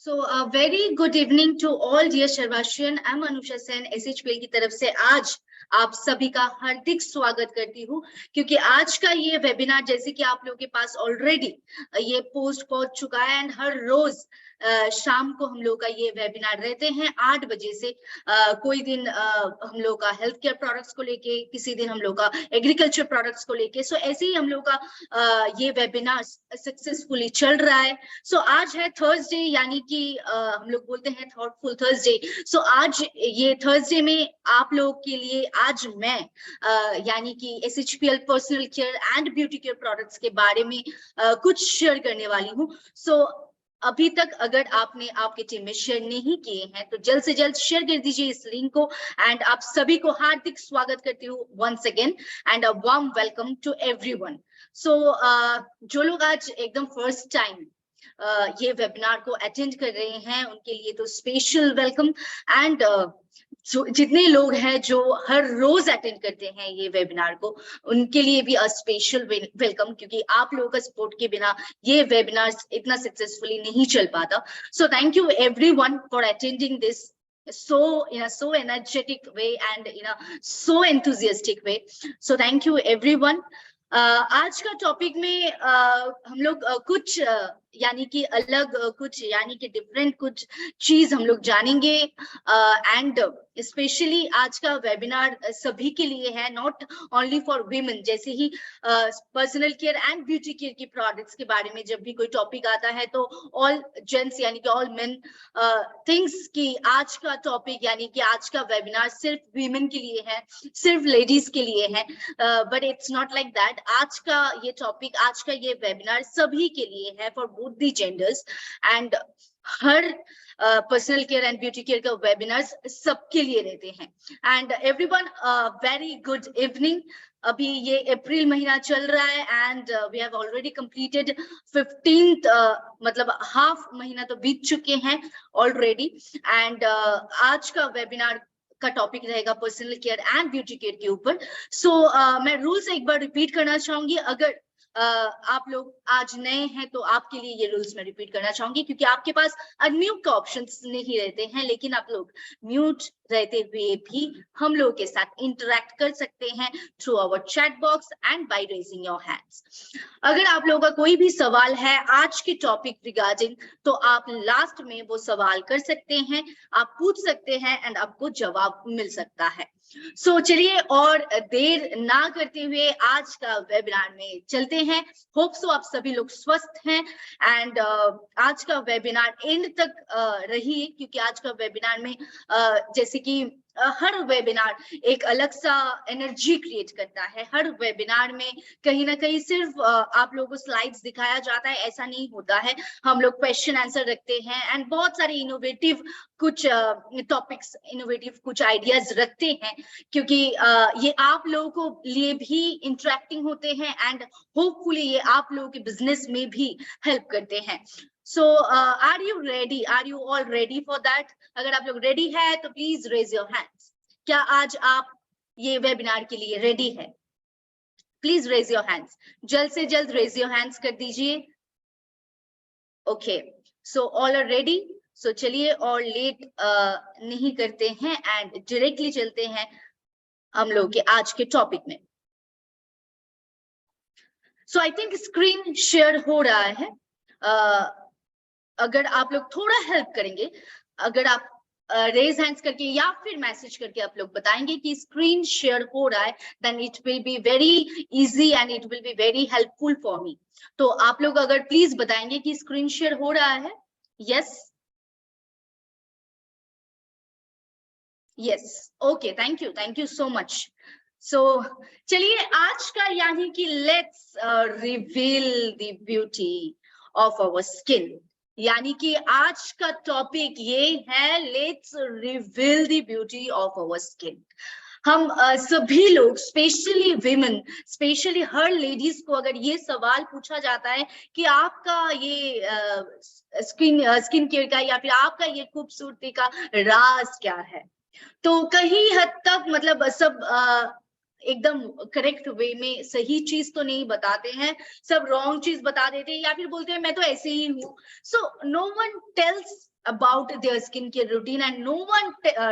Very good evening to all dear शर्वाशियन। I am Anusha Sen SHPL की तरफ से आज आप सभी का हार्दिक स्वागत करती हूँ, क्योंकि आज का ये वेबिनार जैसे कि आप लोगों के पास ऑलरेडी ये पोस्ट पहुंच चुका है एंड हर रोज शाम को हम लोग का ये वेबिनार रहते हैं 8 बजे से। कोई दिन हम लोग का हेल्थ केयर प्रोडक्ट्स को लेके, किसी दिन हम लोग का एग्रीकल्चर प्रोडक्ट्स को लेके। सो ऐसे ही हम लोग का ये वेबिनार सक्सेसफुली चल रहा है। सो आज है थर्सडे, यानी कि हम लोग बोलते हैं थॉटफुल थर्सडे। सो आज ये थर्सडे में आप लोग के लिए आज मैं यानी कि SHPL personal care and beauty care products के बारे में कुछ शेयर करने वाली हूँ। सो अभी तक अगर आपने आपके टीम में शेयर नहीं किए हैं तो जल्द से जल्द शेयर कर दीजिए इस लिंक को। एंड आप सभी को हार्दिक स्वागत करती हूँ once again and a warm welcome to everyone. So जो लोग आज एकदम फर्स्ट टाइम ये वेबिनार को अटेंड कर रहे हैं उनके लिए तो स्पेशल वेलकम। एंड जितने लोग हैं जो हर रोज अटेंड करते हैं ये वेबिनार को, उनके लिए भी स्पेशल वेलकम, क्योंकि आप लोगों का सपोर्ट के बिना ये वेबिनार इतना सक्सेसफुली नहीं चल पाता। सो thank you everyone for attending this in a so energetic way and in a so enthusiastic way. So thank you everyone. आज का टॉपिक में हम लोग कुछ यानी कि अलग कुछ यानी कि डिफरेंट कुछ चीज हम लोग जानेंगे। एंड स्पेशली आज का वेबिनार सभी के लिए है, नॉट ओनली फॉर वीमेन। जैसे ही personal care and beauty care की प्रोडक्ट्स के बारे में जब भी कोई टॉपिक आता है तो ऑल जेंट्स यानी कि ऑल मेन थिंग्स की आज का टॉपिक यानी कि आज का वेबिनार सिर्फ वीमेन के लिए है, सिर्फ लेडीज के लिए है। But it's not like that. आज का ये टॉपिक, आज का ये वेबिनार सभी के लिए है, for both the genders. And हर personal care and beauty care का वेबिनार्स सबके लिए रहते हैं। And everyone very good evening. अभी ये अप्रैल महीना चल रहा है and we have already completed 15th, मतलब हाफ महीना तो बीत चुके हैं ऑलरेडी। एंड आज का वेबिनार का टॉपिक रहेगा personal care and beauty care के ऊपर। सो मैं रूल्स एक बार रिपीट करना चाहूंगी। अगर आप लोग आज नए हैं तो आपके लिए ये रूल्स मैं रिपीट करना चाहूंगी, क्योंकि आपके पास अनम्यूट का ऑप्शंस नहीं रहते हैं, लेकिन आप लोग म्यूट रहते हुए भी हम लोगों के साथ इंटरेक्ट कर सकते हैं through our chat box and by raising your hands. अगर आप लोगों का कोई भी सवाल है आज के टॉपिक रिगार्डिंग तो आप लास्ट में वो सवाल कर सकते हैं, आप पूछ सकते हैं एंड आपको जवाब मिल सकता है। सो चलिए और देर ना करते हुए आज का वेबिनार में चलते हैं। होप सो आप सभी लोग स्वस्थ हैं एंड आज का वेबिनार एंड तक रहिए, क्योंकि आज का वेबिनार में जैसे कि हर वेबिनार एक अलग सा एनर्जी क्रिएट करता है। हर वेबिनार में कहीं ना कहीं सिर्फ आप लोगों को स्लाइड्स दिखाया जाता है, ऐसा नहीं होता है। हम लोग क्वेश्चन आंसर रखते हैं एंड बहुत सारे इनोवेटिव कुछ टॉपिक्स, इनोवेटिव कुछ आइडियाज रखते हैं, क्योंकि ये आप लोगों को लिए भी इंटरेक्टिंग होते हैं एंड होपफुली ये आप लोगों के बिजनेस में भी हेल्प करते हैं। So are you ready? Are you all ready for that? अगर आप लोग रेडी है तो प्लीज रेज योर हैंड्स। क्या आज आप ये वेबिनार के लिए रेडी है? प्लीज रेज योर हैंड्स, जल्द से जल्द रेज योर हैंड्स कर दीजिए। Okay, so all are ready. So चलिए और लेट नहीं करते हैं एंड डायरेक्टली चलते हैं हम लोग के आज के टॉपिक में। सो आई थिंक स्क्रीन शेयर हो रहा है। अगर आप लोग थोड़ा हेल्प करेंगे, अगर आप रेज हैंड्स करके या फिर मैसेज करके आप लोग बताएंगे कि स्क्रीन शेयर हो रहा है, then it will be very easy and it will be very helpful for me. तो आप लोग अगर प्लीज बताएंगे कि स्क्रीन शेयर हो रहा है। Yes, yes, okay, thank you so much. So चलिए आज का यानी कि let's reveal the beauty of our skin, यानी कि आज का टॉपिक ये है let's reveal the beauty of our skin. हम सभी लोग, स्पेशली विमेन, स्पेशली हर लेडीज को अगर ये सवाल पूछा जाता है कि आपका ये स्किन केयर का या फिर आपका ये खूबसूरती का राज क्या है, तो कहीं हद तक मतलब सब एकदम करेक्ट वे में सही चीज तो नहीं बताते हैं, सब रॉन्ग चीज बता देते हैं या फिर बोलते हैं मैं तो ऐसे ही हूँ. So no one tells about their skincare routine and no one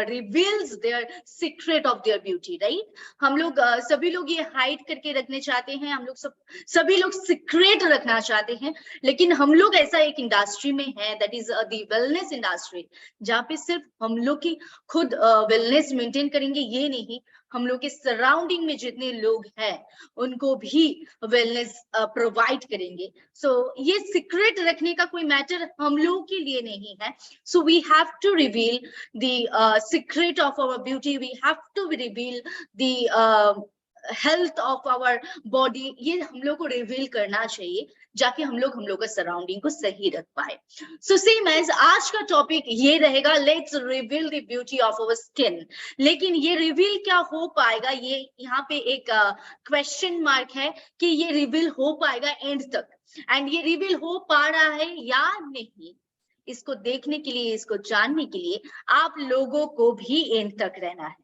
reveals their secret of their beauty, right? हम लोग सभी लोग ये हाइड करके रखने चाहते हैं, हम लोग सभी लोग सीक्रेट रखना चाहते हैं, लेकिन हम लोग ऐसा एक इंडस्ट्री में है that is the wellness industry, जहाँ पे सिर्फ हम लोग की खुद वेलनेस मेंटेन करेंगे ये नहीं, हम लोग के सराउंडिंग में जितने लोग हैं उनको भी वेलनेस प्रोवाइड करेंगे. सो ये सीक्रेट रखने का कोई मैटर हम लोगों के लिए नहीं है. So we have to reveal the secret of our beauty, we have to reveal the health of our body, ये हम लोग को रिवील करना चाहिए जाके हम लोग का सराउंडिंग को सही रख पाए. सो सेम एज आज का टॉपिक ये रहेगा, let's reveal the beauty of our skin. लेकिन ये रिवील क्या हो पाएगा, ये यहाँ पे एक क्वेश्चन मार्क है कि ये रिवील हो पाएगा एंड तक, एंड ये रिवील हो पा रहा है या नहीं, इसको देखने के लिए, इसको जानने के लिए आप लोगों को भी एंड तक रहना है.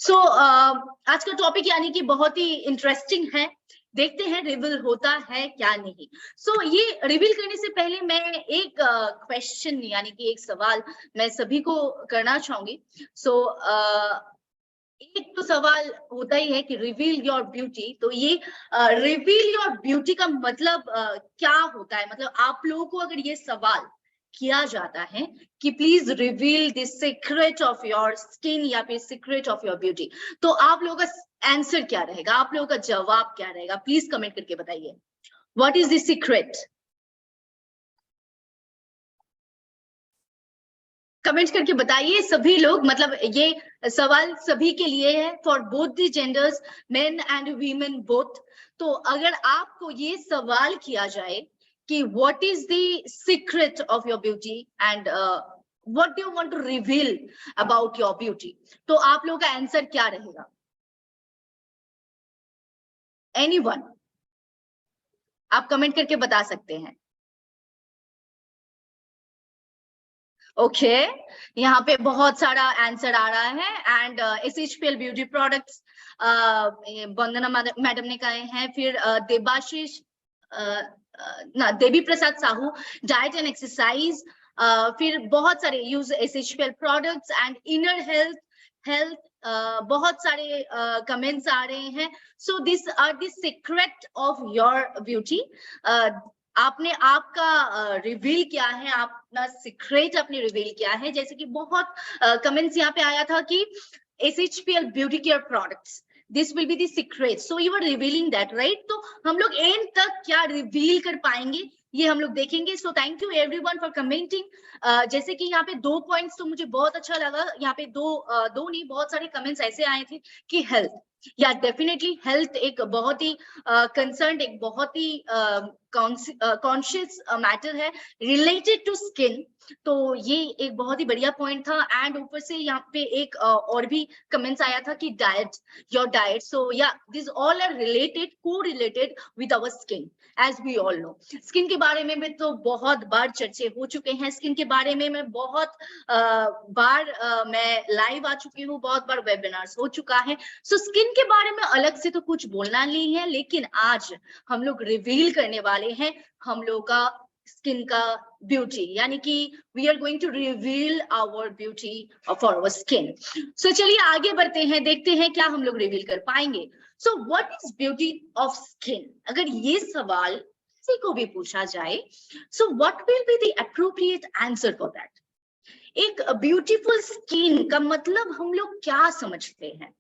सो आज का टॉपिक यानी कि बहुत ही इंटरेस्टिंग है, देखते हैं रिवील होता है क्या नहीं. सो ये रिवील करने से पहले मैं एक क्वेश्चन यानी कि एक सवाल मैं सभी को करना चाहूंगी. सो एक तो सवाल होता ही है कि रिवील योर ब्यूटी, तो ये रिवील योर ब्यूटी का मतलब क्या होता है, मतलब आप लोगों को अगर ये सवाल किया जाता है कि please reveal the secret of your skin या फिर सीक्रेट ऑफ योर ब्यूटी, तो आप लोगों का आंसर क्या रहेगा, आप लोगों का जवाब क्या रहेगा, प्लीज कमेंट करके बताइए. What is the secret? Comment करके बताइए सभी लोग, मतलब ये सवाल सभी के लिए है, for both the genders, main and women both. तो अगर आपको ये सवाल किया जाए कि what is the secret of your beauty and what do you want to reveal about your beauty, तो आप लोगों का आंसर क्या रहेगा? Anyone? आप कमेंट करके बता सकते हैं. ओके, यहाँ पे बहुत सारा आंसर आ रहा है and SHPL beauty products Vandana madam ने कहे हैं, फिर Debashish Devi Prasad Sahu diet and exercise, फिर बहुत सारे use SHPL products and inner health, बहुत सारे कमेंट्स आ रहे हैं. So this are the secret of your beauty. आपने आपका रिवील किया है, अपना सीक्रेट आपने रिवील किया है. जैसे कि बहुत कमेंट्स यहाँ पे आया था कि SHPL beauty care products, this will be the secret, so you are revealing that, right? तो हम लोग एंड तक क्या रिवील कर पाएंगे ये हम लोग देखेंगे. सो thank you everyone for commenting. जैसे कि यहाँ पे 2 पॉइंट्स तो मुझे बहुत अच्छा लगा, यहाँ पे दो नहीं बहुत सारे कमेंट्स ऐसे आए थे कि हेल्थ, या डेफिनेटली हेल्थ एक बहुत ही कंसर्न, एक बहुत ही कॉन्शियस मैटर है रिलेटेड टू स्किन. तो ये एक बहुत ही बढ़िया पॉइंट था. एंड ऊपर से यहाँ पे एक और भी कमेंट्स आया था कि डाइट, योर डाइट. सो या this all are related, correlated with our skin. As we all know, skin के बारे में तो बहुत बार चर्चे हो चुके हैं, स्किन के बारे में मैं बहुत बार मैं लाइव आ चुकी हूँ, बहुत बार वेबिनार्स हो चुका है. सो स्किन के बारे में अलग से तो कुछ बोलना नहीं है, लेकिन आज हम लोग रिवील करने वाले हैं हम लोग का स्किन का ब्यूटी, यानी कि we are going to reveal our beauty for our skin. So चलिए आगे बढ़ते हैं, देखते हैं क्या हम लोग रिवील कर पाएंगे. So what is beauty of skin, अगर ये सवाल किसी को भी पूछा जाए, so what will be the appropriate answer for that. एक ब्यूटीफुल स्किन का मतलब हम लोग क्या समझते हैं?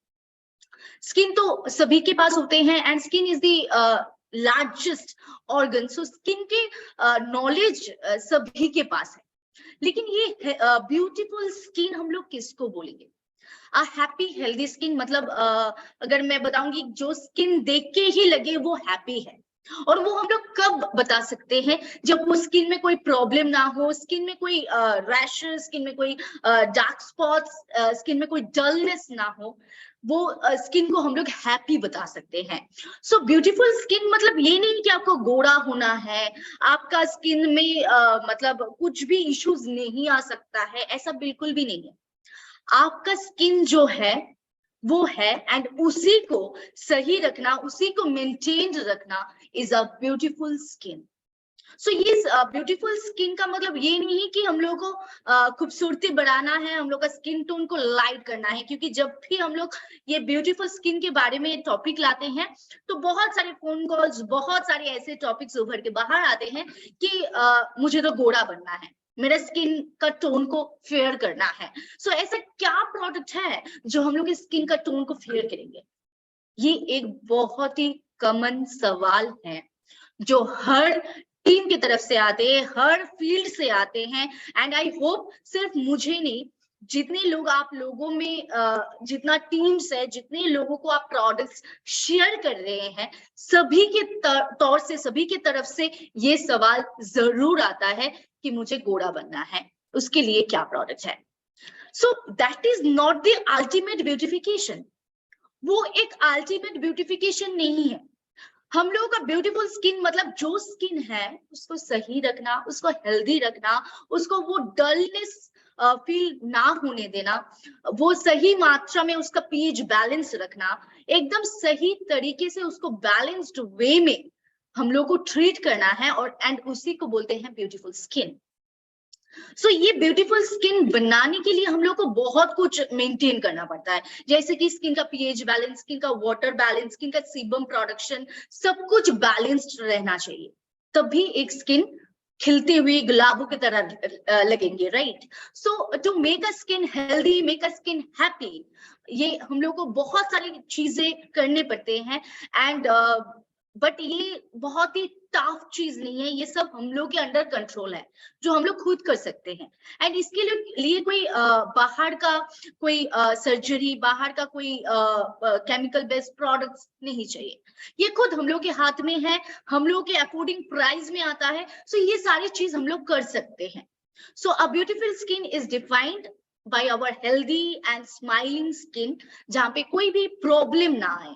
स्किन तो सभी के पास होते हैं and skin is the largest organ. So skin के नॉलेज सभी के पास है, लेकिन ये ब्यूटीफुल स्किन हम लोग किसको बोलेंगे? हैप्पी हेल्दी स्किन, मतलब अगर मैं बताऊंगी जो स्किन देख के ही लगे वो हैप्पी है, और वो हम लोग कब बता सकते हैं? जब वो स्किन में कोई प्रॉब्लम ना हो, स्किन में कोई रैशेस, स्किन में कोई डार्क स्पॉट्स, स्किन में कोई डलनेस ना हो, वो स्किन को हम लोग हैप्पी बता सकते हैं. सो ब्यूटीफुल स्किन मतलब ये नहीं कि आपको गोरा होना है, आपका स्किन में मतलब कुछ भी इश्यूज नहीं आ सकता है, ऐसा बिल्कुल भी नहीं है. आपका स्किन जो है वो है, एंड उसी को सही रखना, उसी को मेंटेन रखना is a beautiful skin. So ये ब्यूटीफुल स्किन का मतलब ये नहीं है कि हम लोग को खूबसूरती बढ़ाना है, हम लोग का स्किन टोन को लाइट करना है, क्योंकि जब भी हम लोग ये ब्यूटीफुल स्किन के बारे में टॉपिक लाते हैं तो बहुत सारे फोन कॉल्स, बहुत सारे ऐसे टॉपिक्स उभर के बाहर आते हैं कि मुझे तो गोरा बनना है, मेरा स्किन का टोन को फेयर करना है। सो ऐसा क्या प्रोडक्ट है जो हम लोग स्किन का टोन को फेयर करेंगे? ये एक बहुत ही कॉमन सवाल है जो हर टीम की तरफ से आते हैं, हर फील्ड से आते हैं, एंड आई होप सिर्फ मुझे नहीं, जितने लोग आप लोगों में जितना टीम्स है, जितने लोगों को आप प्रोडक्ट्स शेयर कर रहे हैं, सभी के तौर से, सभी की तरफ से ये सवाल जरूर आता है कि मुझे गोरा बनना है, उसके लिए क्या प्रोडक्ट है? So that is not the ultimate beautification. वो एक अल्टीमेट ब्यूटिफिकेशन नहीं है। हम लोगों का ब्यूटीफुल स्किन मतलब जो स्किन है उसको सही रखना, उसको हेल्दी रखना, उसको वो डलनेस फील ना होने देना, वो सही मात्रा में उसका पीएच बैलेंस रखना, एकदम सही तरीके से उसको बैलेंस्ड वे में हम लोग को ट्रीट करना है, और एंड उसी को बोलते हैं ब्यूटीफुल स्किन। सो ये ब्यूटीफुल स्किन बनाने के लिए हम लोग को बहुत कुछ मेंटेन करना पड़ता है, जैसे कि स्किन का पीएच बैलेंस, स्किन का वाटर बैलेंस, स्किन का सीबम प्रोडक्शन, सब कुछ बैलेंस्ड रहना चाहिए, तभी एक स्किन खिलते हुए गुलाबों की तरह लगेंगे, right? So to make a skin healthy, make a skin happy, ये हम लोग को बहुत सारी चीजें करने पड़ते हैं, एंड बट ये बहुत ही टफ चीज नहीं है, ये सब हम लोग के अंडर कंट्रोल है, जो हम लोग खुद कर सकते हैं। एंड इसके लिए कोई बाहर का कोई सर्जरी, बाहर का कोई केमिकल बेस्ड प्रोडक्ट्स नहीं चाहिए, ये खुद हम लोग के हाथ में है, हम लोग के अकॉर्डिंग प्राइस में आता है। सो ये सारी चीज हम लोग कर सकते हैं। So a beautiful skin is defined by our healthy and smiling skin, जहां पे कोई भी प्रॉब्लम ना आए।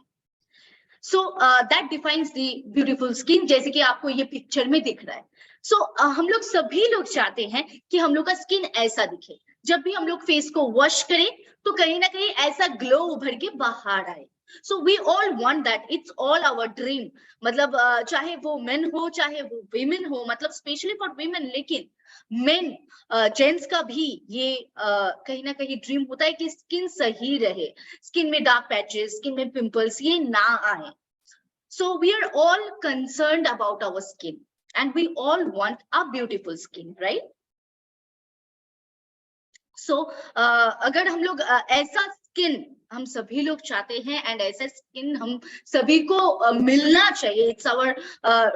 So that defines the beautiful skin, जैसे कि आपको ये पिक्चर में दिख रहा है। सो हम लोग सभी लोग चाहते हैं कि हम लोग का स्किन ऐसा दिखे, जब भी हम लोग फेस को वॉश करें तो कहीं ना कहीं ऐसा ग्लो उभर के बाहर आए। So we all want that, it's all our dream. मतलब चाहे वो मेन हो चाहे वो वीमेन हो, मतलब स्पेशली फॉर वीमेन, लेकिन मेन जेंट्स का भी ये कहीं ना कहीं ड्रीम होता है कि स्किन सही रहे, स्किन में डार्क पैचेस, स्किन में पिंपल्स ये ना आए। So we are all concerned about our skin and we all want a beautiful skin, right? So अगर हम लोग ऐसा स्किन हम सभी लोग चाहते हैं, एंड ऐसा स्किन हम सभी को मिलना चाहिए, it's our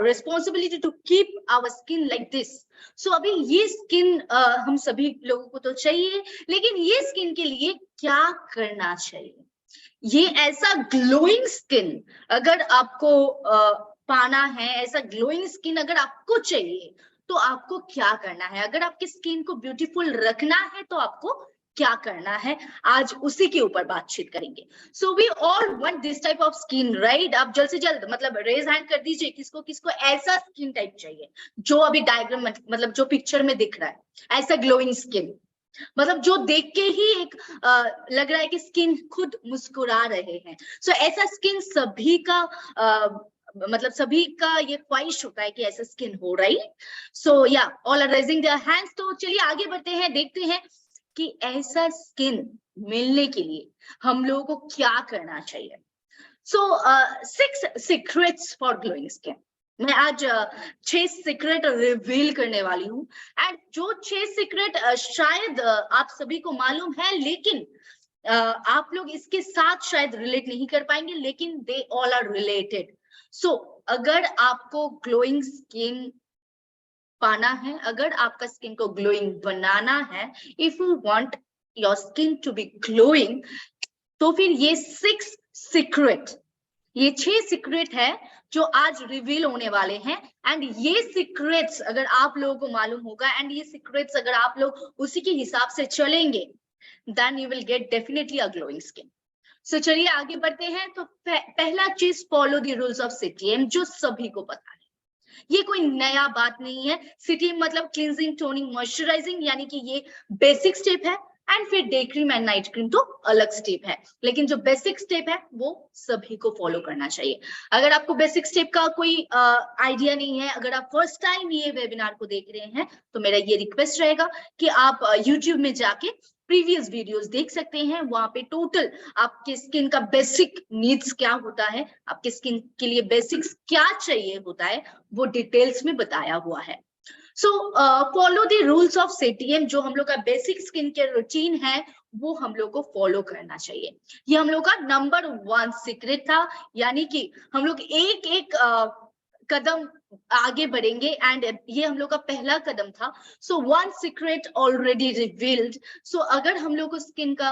responsibility to keep our skin like this. So अभी ये स्किन हम सभी लोगों को तो चाहिए, लेकिन ये स्किन के लिए क्या करना चाहिए? ये ऐसा ग्लोइंग स्किन अगर आपको पाना है, ऐसा ग्लोइंग स्किन अगर आपको चाहिए तो आपको क्या करना है? अगर आपकी स्किन को ब्यूटीफुल रखना है तो आपको क्या करना है, आज उसी के ऊपर बातचीत करेंगे। So we all want this type of skin, right? आप जल्द से जल्द मतलब रेज हैंड कर दीजिए, किसको किसको ऐसा स्किन टाइप चाहिए जो अभी डायग्राम मतलब जो पिक्चर में दिख रहा है, ऐसा ग्लोइंग स्किन, मतलब जो देख के ही एक लग रहा है कि स्किन खुद मुस्कुरा रहे हैं। सो ऐसा स्किन सभी का मतलब सभी का ये ख्वाहिश होता है कि ऐसा स्किन हो, right? So you all are raising their hands. तो चलिए आगे बढ़ते हैं, देखते हैं कि ऐसा स्किन मिलने के लिए हम लोगों को क्या करना चाहिए। सो 6 सीक्रेट्स फॉर ग्लोइंग स्किन। मैं आज 6 सीक्रेट रिवील करने वाली हूँ, एंड जो 6 सीक्रेट शायद आप सभी को मालूम है, लेकिन आप लोग इसके साथ शायद रिलेट नहीं कर पाएंगे, लेकिन दे ऑल आर रिलेटेड। सो अगर आपको ग्लोइंग स्किन पाना है, अगर आपका स्किन को ग्लोइंग बनाना है, if you want your skin to be glowing, तो फिर ये 6 सीक्रेट, ये 6 सीक्रेट है जो आज रिवील होने वाले हैं। एंड ये सीक्रेट्स अगर आप लोगों को मालूम होगा, एंड ये सीक्रेट्स अगर आप लोग उसी के हिसाब से चलेंगे, then you will get definitely a glowing skin. So चलिए आगे बढ़ते हैं। तो पहला चीज, follow the rules of CTM, जो सभी को पता है, ये कोई नया बात नहीं है। सीटीएम मतलब क्लींजिंग, टोनिंग, मॉइस्चराइजिंग, यानी कि ये बेसिक स्टेप है, एंड फिर day cream and night cream तो अलग स्टेप है, लेकिन जो बेसिक स्टेप है वो सभी को फॉलो करना चाहिए। अगर आपको बेसिक स्टेप का कोई आइडिया नहीं है, अगर आप फर्स्ट टाइम ये वेबिनार को देख रहे हैं, तो मेरा ये रिक्वेस्ट रहेगा कि आप यूट्यूब में जाके प्रीवियस वीडियोस देख सकते हैं। वहां पे टोटल आपके स्किन का बेसिक नीड्स क्या होता है, आपके स्किन के लिए बेसिक्स क्या चाहिए होता है, वो डिटेल्स में बताया हुआ है। So follow the rules of CTM, जो हम लोग का बेसिक स्किन केयर रूटीन है वो हम लोग को फॉलो करना चाहिए। ये हम लोग का नंबर 1 सीक्रेट था, यानी कि हम लोग एक एक कदम आगे बढ़ेंगे एंड ये हम लोग का पहला कदम था। सो 1 सीक्रेट ऑलरेडी रिवील्ड। सो अगर हम लोग को स्किन का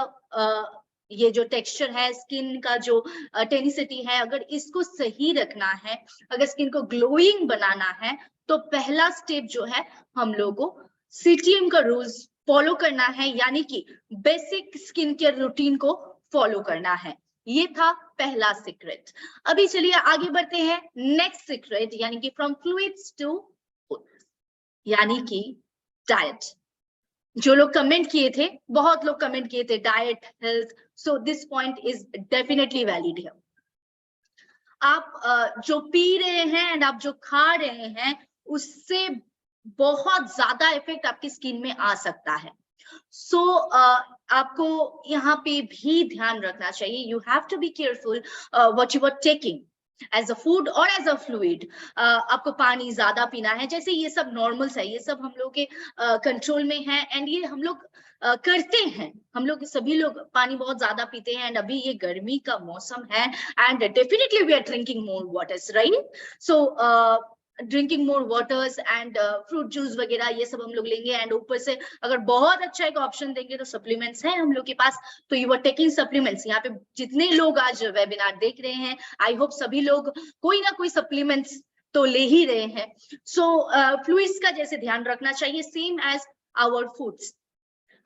ये जो टेक्सचर है, स्किन का जो टेनिसिटी है, अगर इसको सही रखना है, अगर स्किन को ग्लोइंग बनाना है, तो पहला स्टेप जो है हम लोग को CTM का रूल्स फॉलो करना है, यानी कि बेसिक स्किन केयर रूटीन को फॉलो करना है। ये था पहला सीक्रेट। अभी चलिए आगे बढ़ते हैं नेक्स्ट सीक्रेट, यानी कि फ्रॉम फ्लूइड्स टू फूड, यानी कि डाइट। जो लोग कमेंट किए थे, बहुत लोग कमेंट किए थे diet, health, so this point is definitely valid है। आप जो पी रहे हैं एंड आप जो खा रहे हैं, उससे बहुत ज्यादा इफेक्ट आपकी स्किन में आ सकता है। सो आपको यहाँ पे भी ध्यान रखना चाहिए, you have to be careful what you are taking as a food और एज अ फ्लूइड। आपको पानी ज्यादा पीना है, जैसे ये सब नॉर्मल्स है, ये सब हम लोग के कंट्रोल में है एंड ये हम लोग करते हैं। हम लोग सभी लोग पानी बहुत ज्यादा पीते हैं एंड अभी ये गर्मी का मौसम है and definitely we are drinking more waters, right? So drinking more waters and fruit juice वगैरह ये सब हम लोग लेंगे एंड ऊपर से अगर बहुत अच्छा एक ऑप्शन देंगे तो सप्लीमेंट्स है हम लोग के पास, तो यू आर टेकिंग सप्लीमेंट्स। यहाँ पे जितने लोग आज वेबिनार देख रहे हैं, आई होप सभी लोग कोई ना कोई सप्लीमेंट्स तो ले ही रहे हैं। सो फ्लूइड्स का जैसे ध्यान रखना चाहिए, सेम एज आवर फूड्स।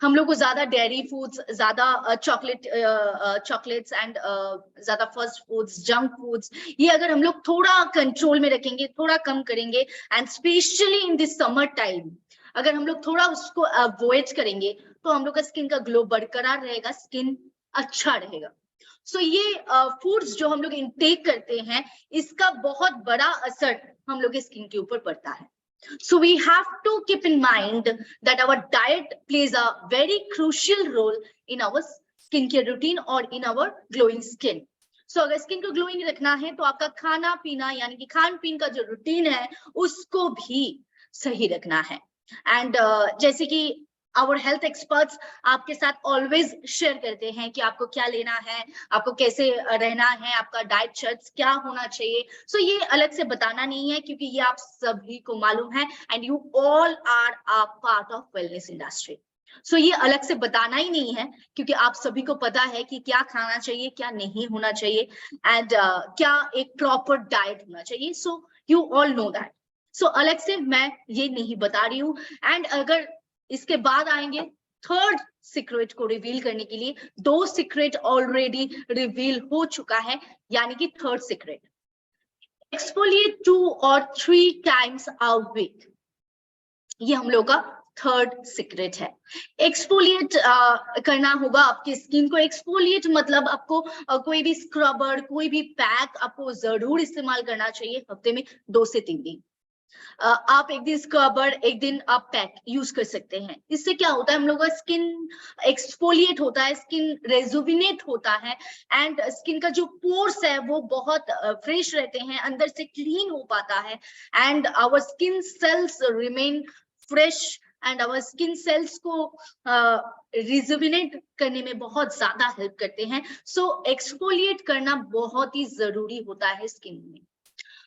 हम लोग को ज्यादा डेयरी फूड्स, ज्यादा चॉकलेट्स एंड ज्यादा फास्ट फूड्स, जंक फूड्स, ये अगर हम लोग थोड़ा कंट्रोल में रखेंगे, थोड़ा कम करेंगे and specially in this summer time अगर हम लोग थोड़ा उसको अवॉइड करेंगे, तो हम लोग का स्किन का ग्लो बरकरार रहेगा, स्किन अच्छा रहेगा। सो ये फूड्स जो हम लोग इनटेक करते हैं, इसका बहुत बड़ा असर हम लोग के स्किन के ऊपर पड़ता है। So we have to keep in mind that our diet plays a very crucial role in our skincare routine or in our glowing skin. So अगर स्किन को ग्लोइंग रखना है तो आपका खाना पीना यानी कि खान पीन का जो रूटीन है उसको भी सही रखना है। एंड जैसे कि आवर हेल्थ एक्सपर्ट्स आपके साथ ऑलवेज शेयर करते हैं कि आपको क्या लेना है, आपको कैसे रहना है, आपका डाइट चार्ट क्या होना चाहिए। सो ये अलग से बताना नहीं है क्योंकि ये आप सभी को मालूम है and you all are a part of wellness industry. So ये अलग से बताना ही नहीं है क्योंकि आप सभी को पता है कि क्या खाना चाहिए, क्या नहीं होना चाहिए एंड क्या एक प्रॉपर डाइट होना चाहिए। So you all know that. So अलग से मैं ये नहीं बता रही हूँ। एंड अगर इसके बाद आएंगे थर्ड सीक्रेट को रिवील करने के लिए, 2 सीक्रेट ऑलरेडी रिवील हो चुका है, यानी कि third secret, exfoliate 2 or 3 times a week। ये हम लोग का थर्ड सीक्रेट है। एक्सफोलिएट करना होगा आपकी स्किन को। एक्सफोलिएट मतलब आपको कोई भी स्क्रबर, कोई भी पैक आपको जरूर इस्तेमाल करना चाहिए हफ्ते में 2 से 3 दिन। आप एक दिन स्क्रबर, एक दिन आप पैक यूज कर सकते हैं। इससे क्या होता है, हम लोग का स्किन एक्सफोलिएट होता है, स्किन रेजुविनेट होता है एंड स्किन का जो पोर्स है वो बहुत फ्रेश रहते हैं, अंदर से क्लीन हो पाता है and our skin cells remain fresh and our skin cells को रिजुविनेट करने में बहुत ज्यादा हेल्प करते हैं। सो एक्सफोलिएट करना बहुत ही जरूरी होता है स्किन में।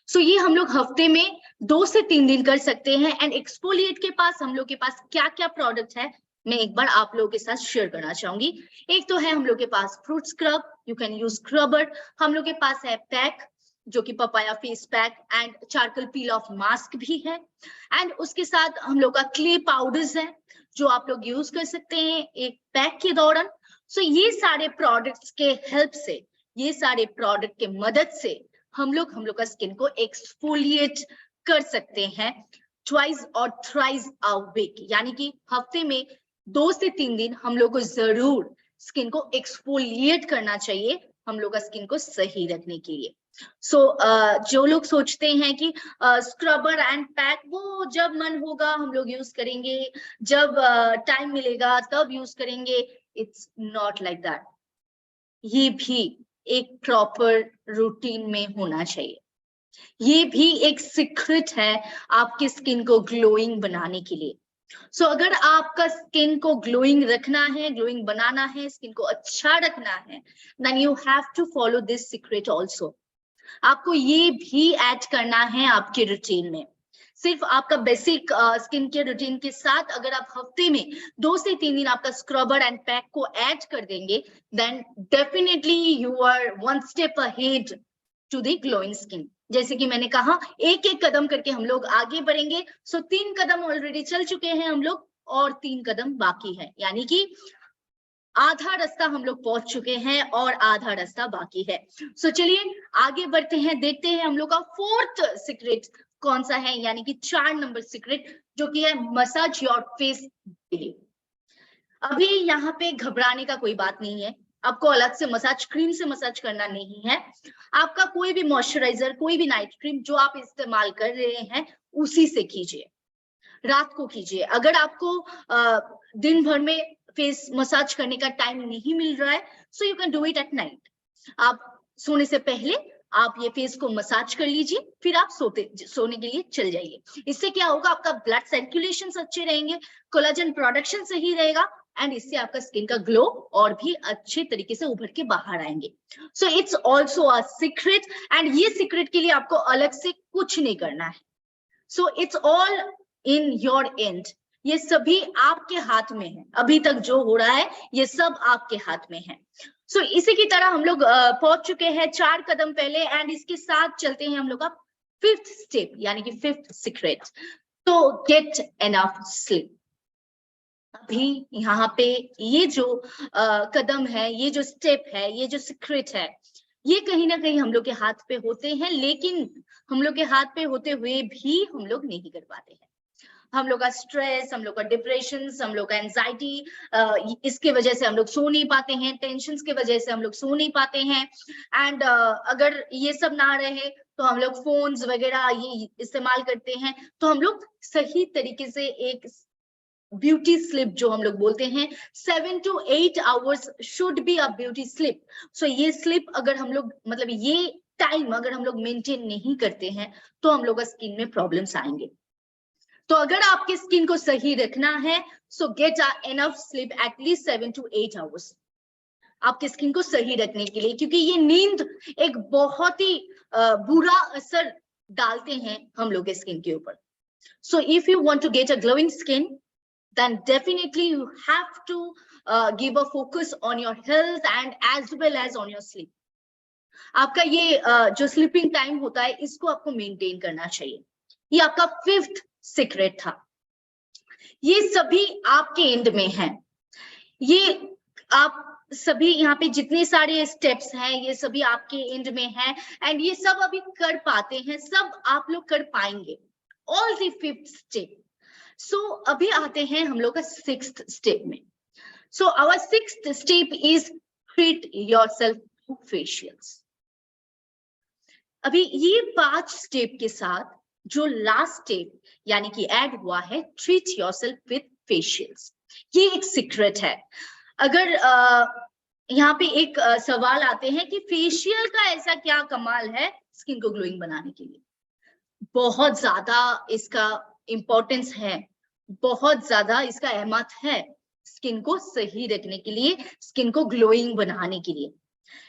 सो ये हम लोग हफ्ते में 2 से 3 दिन कर सकते हैं। एंड एक्सफोलिएट के पास हम लोग के पास क्या क्या प्रोडक्ट है मैं एक बार आप लोगों के साथ शेयर करना चाहूंगी। एक तो है हम लोग के पास fruit scrub, you can use scrubber. हम लोग के पास है पैक जो कि papaya face pack and charcoal peel off mask भी है। एंड उसके साथ हम लोग का क्ले पाउडर्स है जो आप लोग यूज कर सकते हैं एक पैक के दौरान। सो ये सारे प्रोडक्ट्स के हेल्प से, ये सारे प्रोडक्ट के मदद से हम लोग का स्किन को एक्सफोलिएट कर सकते हैं ट्वाइस और थ्राइस अ वीक, यानी कि हफ्ते में 2 से 3 दिन हम लोग को जरूर स्किन को एक्सफोलिएट करना चाहिए हम लोग का स्किन को सही रखने के लिए। जो लोग सोचते हैं कि स्क्रबर एंड पैक वो जब मन होगा हम लोग यूज करेंगे, जब टाइम मिलेगा तब यूज करेंगे, इट्स नॉट लाइक दैट। ये भी एक प्रॉपर रूटीन में होना चाहिए। ये भी एक सीक्रेट है आपकी स्किन को ग्लोइंग बनाने के लिए। अगर आपका स्किन को ग्लोइंग रखना है, ग्लोइंग बनाना है, स्किन को अच्छा रखना है, then you have to follow this secret also। आपको ये भी ऐड करना है आपके रूटीन में। सिर्फ आपका बेसिक स्किन केयर रूटीन के साथ अगर आप हफ्ते में 2 से 3 दिन आपका स्क्रबर एंड पैक को ऐड कर देंगे, then definitely you are 1 step ahead to the glowing skin. जैसे कि मैंने कहा, एक एक कदम करके हम लोग आगे बढ़ेंगे। 3 कदम ऑलरेडी चल चुके हैं हम लोग और 3 कदम बाकी है, यानी कि आधा रास्ता हम लोग पहुंच चुके हैं और आधा रास्ता बाकी है। चलिए आगे बढ़ते हैं, देखते हैं हम लोग का 4th सीक्रेट कौन सा है, यानी कि 4 नंबर सीक्रेट, जो कि है मसाज योर फेस डेली। अभी यहाँ पे घबराने का कोई बात नहीं है, आपको अलग से मसाज क्रीम से मसाज करना नहीं है। आपका कोई भी मॉइस्चराइजर, कोई भी नाइट क्रीम जो आप इस्तेमाल कर रहे हैं उसी से कीजिए, रात को कीजिए। अगर आपको दिन भर में फेस मसाज करने का टाइम नहीं मिल रहा है, so you can do it at night. आप सोने से पहले आप ये फेस को मसाज कर लीजिए, फिर आप सोने के लिए चल जाइए। इससे क्या होगा, आपका ब्लड सर्कुलेशन अच्छे रहेंगे, कोलाजन प्रोडक्शन सही रहेगा, एंड इससे आपका स्किन का ग्लो और भी अच्छे तरीके से उभर के बाहर आएंगे। So it's also a secret, and ये सीक्रेट के लिए आपको अलग से कुछ नहीं करना है। So it's all in your and, ये सभी आपके हाथ में है। अभी तक जो हो रहा है ये सब आपके हाथ में है। इसी की तरह हम लोग पहुंच चुके हैं 4 कदम पहले, एंड इसके साथ चलते हैं हम लोग का 5th स्टेप, यानी कि 5th सीक्रेट, तो गेट एनफ स्लीप। अभी यहाँ पे ये जो कदम है, ये जो स्टेप है, ये जो सीक्रेट है, ये कहीं ना कहीं हम लोग के हाथ पे होते हैं, लेकिन हम लोग के हाथ पे होते हुए भी हम लोग नहीं कर पाते हैं। हम लोग का स्ट्रेस, हम लोग का डिप्रेशन, हम लोग का एंजाइटी, इसके वजह से हम लोग सो नहीं पाते हैं, टेंशन के वजह से हम लोग सो नहीं पाते हैं। एंड अगर ये सब ना रहे तो हम लोग फोन्स वगैरह ये इस्तेमाल करते हैं, तो हम लोग सही तरीके से एक ब्यूटी स्लिप जो हम लोग बोलते हैं, 7 to 8 hours should be a beauty slip. ये स्लिप अगर हम लोग, मतलब ये टाइम अगर हम लोग मेंटेन नहीं करते हैं तो हम लोग का स्किन में प्रॉब्लम्स आएंगे। तो अगर आपके स्किन को सही रखना है, सो get enough sleep at least 7 to 8 hours आपके स्किन को सही रखने के लिए, क्योंकि ये नींद एक बहुत ही बुरा असर डालते हैं हम लोग के स्किन के ऊपर। So if you want to get a glowing skin, then definitely you have to give a focus on your health and as well as on your sleep। आपका ये जो स्लीपिंग टाइम होता है इसको आपको मेंटेन करना चाहिए। ये आपका 5th सीक्रेट था। ये सभी आपके एंड में है। ये आप सभी यहाँ पे जितने सारे स्टेप्स हैं ये सभी आपके एंड में है, एंड ये सब अभी कर पाते हैं, सब आप लोग कर पाएंगे। All the 5th step. अभी आते हैं हम लोग का 6th स्टेप में। Our 6th step is treat yourself to facials. अभी ये 5 स्टेप के साथ जो लास्ट स्टेप यानी कि ऐड हुआ है, ट्रीट योरसेल्फ विद फेशियल्स, ये एक सीक्रेट है। अगर यहाँ पे एक सवाल आते हैं कि फेशियल का ऐसा क्या कमाल है स्किन को ग्लोइंग बनाने के लिए, बहुत ज्यादा इसका इंपॉर्टेंस है, बहुत ज्यादा इसका अहमियत है स्किन को सही रखने के लिए, स्किन को ग्लोइंग बनाने के लिए।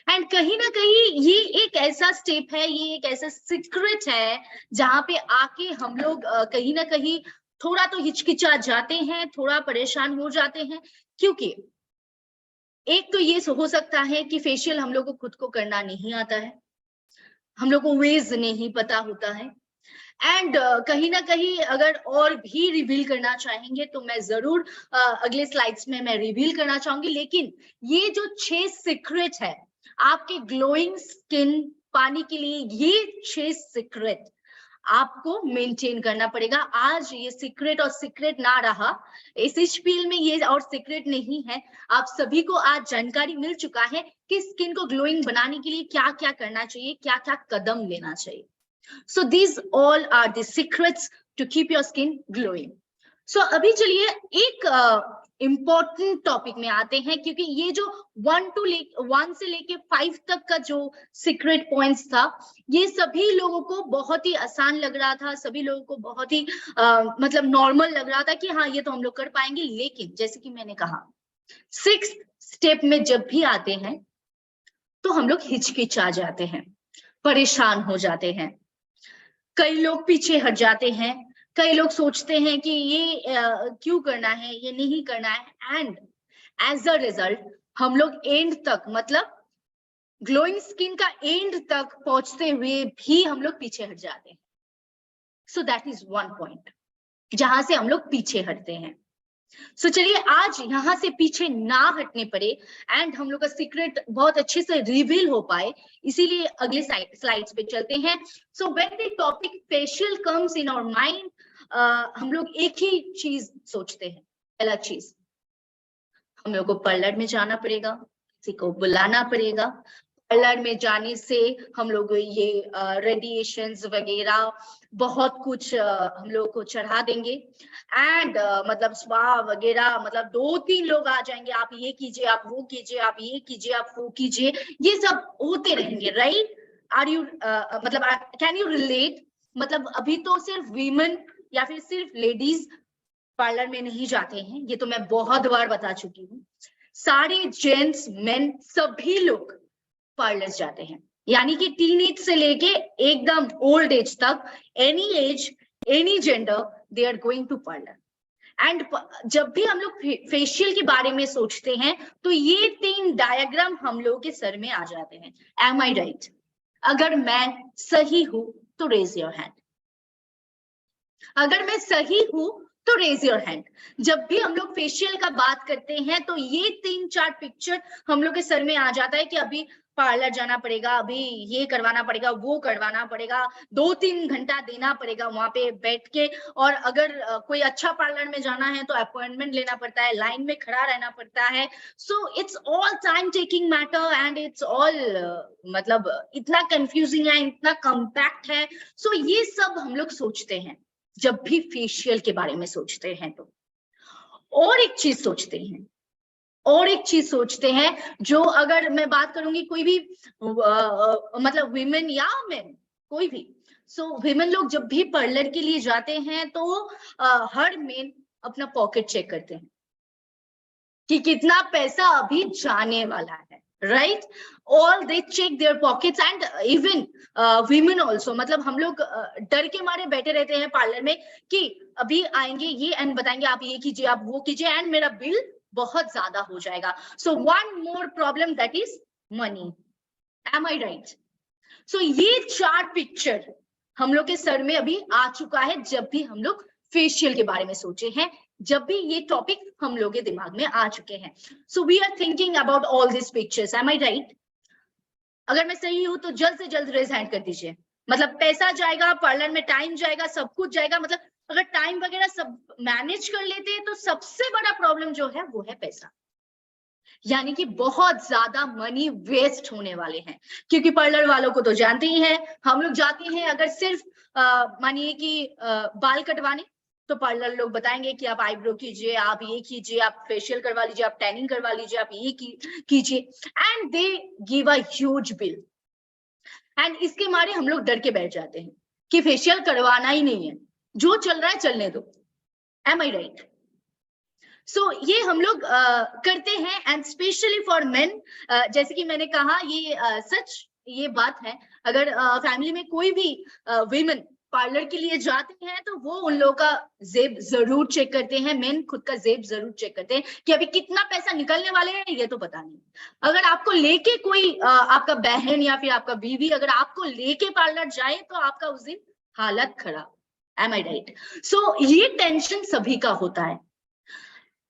एंड कहीं ना कहीं ये एक ऐसा स्टेप है, ये एक ऐसा सीक्रेट है जहां पे आके हम लोग कहीं ना कहीं थोड़ा तो हिचकिचा जाते हैं, थोड़ा परेशान हो जाते हैं, क्योंकि एक तो ये हो सकता है कि फेशियल हम लोग को खुद को करना नहीं आता है, हम लोग को वेज नहीं पता होता है। एंड कहीं ना कहीं अगर और भी रिवील करना चाहेंगे तो मैं जरूर अगले स्लाइड्स में मैं रिवील करना चाहूंगी, लेकिन ये जो 6 सीक्रेट है आपके ग्लोइंग स्किन पाने के लिए, ये 6 सीक्रेट आपको मेंटेन करना पड़ेगा। आज ये सीक्रेट और सीक्रेट ना रहा, एसएचपीएल में ये और सीक्रेट नहीं है। आप सभी को आज जानकारी मिल चुका है कि स्किन को ग्लोइंग बनाने के लिए क्या क्या करना चाहिए, क्या क्या कदम लेना चाहिए। So these all are the secrets to keep your skin glowing. So अभी चलिए एक इम्पोर्टेंट टॉपिक में आते हैं, क्योंकि ये जो 1 से लेके 5 तक का जो सीक्रेट पॉइंट्स था, ये सभी लोगों को बहुत ही आसान लग रहा था, सभी लोगों को बहुत ही मतलब नॉर्मल लग रहा था कि हाँ ये तो हम लोग कर पाएंगे। लेकिन जैसे कि मैंने कहा, 6th स्टेप में जब भी आते हैं तो हम लोग हिचकिचा जाते हैं, परेशान हो जाते हैं, कई लोग पीछे हट जाते हैं, कई लोग सोचते हैं कि ये क्यों करना है, ये नहीं करना है। एंड एज अ रिजल्ट हम लोग एंड तक, मतलब ग्लोइंग स्किन का एंड तक पहुंचते हुए भी हम लोग पीछे हट जाते हैं। So that is one point जहां से हम लोग पीछे हटते हैं। सो चलिए आज यहां से पीछे ना हटने पड़े एंड हम लोग का सीक्रेट बहुत अच्छे से रिवील हो पाए, इसीलिए अगले स्लाइड्स पे चलते हैं। So when the topic facial comes in our mind, हम लोग एक ही चीज सोचते हैं, पहला चीज हम लोग को पार्लर में जाना पड़ेगा, किसी को बुलाना पड़ेगा। पार्लर में जाने से हम लोग ये रेडिएशंस वगैरह बहुत कुछ हम लोग को चढ़ा देंगे एंड मतलब स्पा वगैरह, मतलब 2-3 लोग आ जाएंगे, आप ये कीजिए, आप वो कीजिए, आप ये कीजिए, आप वो कीजिए, ये सब होते रहेंगे। राइट? आर यू मतलब कैन यू रिलेट? मतलब अभी तो सिर्फ वीमेन या फिर सिर्फ लेडीज पार्लर में नहीं जाते हैं, ये तो मैं बहुत बार बता चुकी हूँ। सारे जेंट्स, मेन, सभी लोग पार्लर जाते हैं, यानी कि टीन एज से लेके एकदम ओल्ड एज तक, any age, any gender, they are going to parlour. And जब भी हम लोग फेशियल के बारे में सोचते हैं तो ये 3 डायग्राम हम लोगों के सर में आ जाते हैं। M I right? अगर मैं सही हूं तो रेज योर हैंड। अगर मैं सही हूं तो रेज योर हैंड। जब भी हम लोग फेशियल का बात करते हैं तो ये 3-4 पिक्चर हम लोग के सर में आ जाता है कि अभी पार्लर जाना पड़ेगा, अभी ये करवाना पड़ेगा, वो करवाना पड़ेगा, 2-3 घंटा देना पड़ेगा वहां पे बैठ के। और अगर कोई अच्छा पार्लर में जाना है तो अपॉइंटमेंट लेना पड़ता है, लाइन में खड़ा रहना पड़ता है। So it's all time taking matter and it's all मतलब इतना कंफ्यूजिंग है, इतना कॉम्पैक्ट है। सो ये सब हम लोग सोचते हैं जब भी फेशियल के बारे में सोचते हैं तो। और एक चीज सोचते हैं, और एक चीज सोचते हैं, जो अगर मैं बात करूंगी कोई भी मतलब विमेन या मेन, कोई भी, सो विमेन लोग जब भी पार्लर के लिए जाते हैं तो हर मेन अपना पॉकेट चेक करते हैं कि कितना पैसा अभी जाने वाला है। Right? All they check their pockets and even women also, मतलब हम लोग डर के मारे बैठे रहते हैं पार्लर में कि अभी आएंगे ये एंड बताएंगे आप ये कीजिए, आप वो कीजिए, एंड मेरा बिल बहुत ज्यादा हो जाएगा। So one more problem, that is money. Am I right? So ये 4 पिक्चर हम लोग के सर में अभी आ चुका है जब भी हम लोग फेशियल के बारे में सोचे हैं, जब भी ये टॉपिक हम लोग के दिमाग में आ चुके हैं। So we are thinking about all this pictures. Am I right? अगर मैं सही हूं तो जल्द से जल्द रेज हैंड कर दीजिए। मतलब पैसा जाएगा, पार्लर में टाइम जाएगा, सब कुछ जाएगा। मतलब अगर टाइम वगैरह सब मैनेज कर लेते हैं तो सबसे बड़ा प्रॉब्लम जो है वो है पैसा, यानी कि बहुत ज्यादा मनी वेस्ट होने वाले हैं। क्योंकि पार्लर वालों को तो जानते ही हैं, हम लोग जाते हैं अगर सिर्फ मानिए कि बाल कटवाने, तो पार्लर लोग बताएंगे कि आप आईब्रो कीजिए, आप ये कीजिए, आप फेशियल करवा लीजिए, आप टैनिंग करवा लीजिए, आप ये कीजिए, and they give a huge bill. And इसके मारे हम लोग डर के बैठ जाते हैं कि फेशियल करवाना ही नहीं है, जो चल रहा है चलने दो। M I right? सो ये हम लोग करते हैं एंड स्पेशली फॉर मेन, जैसे कि मैंने कहा ये सच ये बात है। अगर फैमिली में कोई भी वीमेन पार्लर के लिए जाते हैं तो वो उन लोगों का जेब जरूर चेक करते हैं, मेन खुद का जेब जरूर चेक करते हैं कि अभी कितना पैसा निकलने वाले हैं ये तो पता नहीं। अगर आपको लेके कोई आपका बहन या फिर आपका बीवी अगर आपको लेके पार्लर जाए तो आपका उस दिन हालत खराब। M I right? सो ये टेंशन सभी का होता है,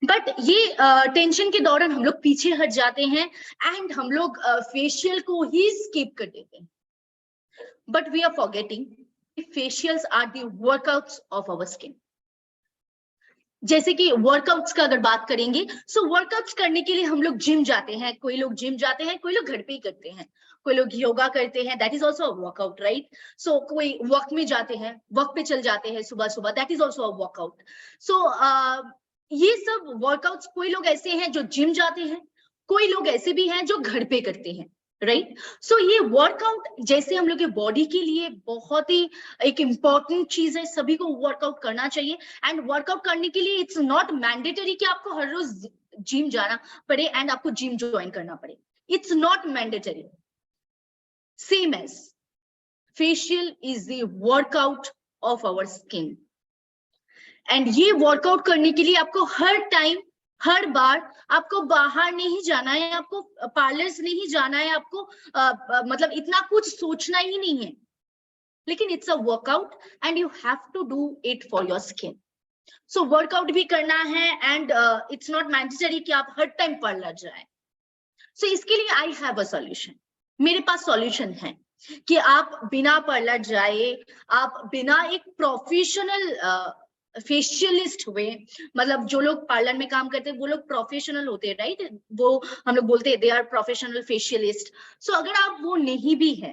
बट ये टेंशन के दौरान हम लोग पीछे हट जाते हैं एंड हम लोग फेशियल को ही स्किप कर देते हैं। But we are forgetting facials are the workouts of our skin. जैसे कि वर्कआउट्स का अगर बात करेंगे, सो वर्कआउट्स करने के लिए हम लोग जिम जाते हैं, कोई लोग जिम जाते हैं, कोई लोग घर पे ही करते हैं, कोई लोग योगा करते हैं, that is also a workout, right. So कोई वॉक में जाते हैं, वॉक पे चल जाते हैं सुबह सुबह, that is also a workout. So ये सब वर्कआउट्स, कोई लोग ऐसे हैं जो जिम जाते हैं, कोई लोग ऐसे भी हैं जो घर पे करते हैं, राइट। सो ये वर्कआउट जैसे हम लोग के बॉडी के लिए बहुत ही एक इम्पॉर्टेंट चीज है, सभी को वर्कआउट करना चाहिए। एंड वर्कआउट करने के लिए इट्स नॉट मैंडेटरी कि आपको हर रोज जिम जाना पड़े एंड आपको जिम ज्वाइन करना पड़े, it's not mandatory. Same as facial is the workout of our skin, and ये वर्कआउट करने के लिए आपको हर टाइम, हर बार आपको बाहर नहीं जाना है, आपको पार्लर्स नहीं जाना है, आपको मतलब इतना कुछ सोचना ही नहीं है, लेकिन it's a workout and you have to do it for your skin. So workout भी करना है एंड इट्स नॉट मैंडेटरी कि आप हर टाइम पार्लर जाए। सो इसके लिए आई हैव अ सॉल्यूशन, मेरे पास सॉल्यूशन है कि आप बिना पार्लर जाए, आप बिना एक प्रोफेशनल फेशियलिस्ट हुए, मतलब जो लोग पार्लर में काम करते हैं वो लोग प्रोफेशनल होते हैं, राइट, वो हम लोग बोलते हैं दे आर प्रोफेशनल फेशियलिस्ट। सो अगर आप वो नहीं भी है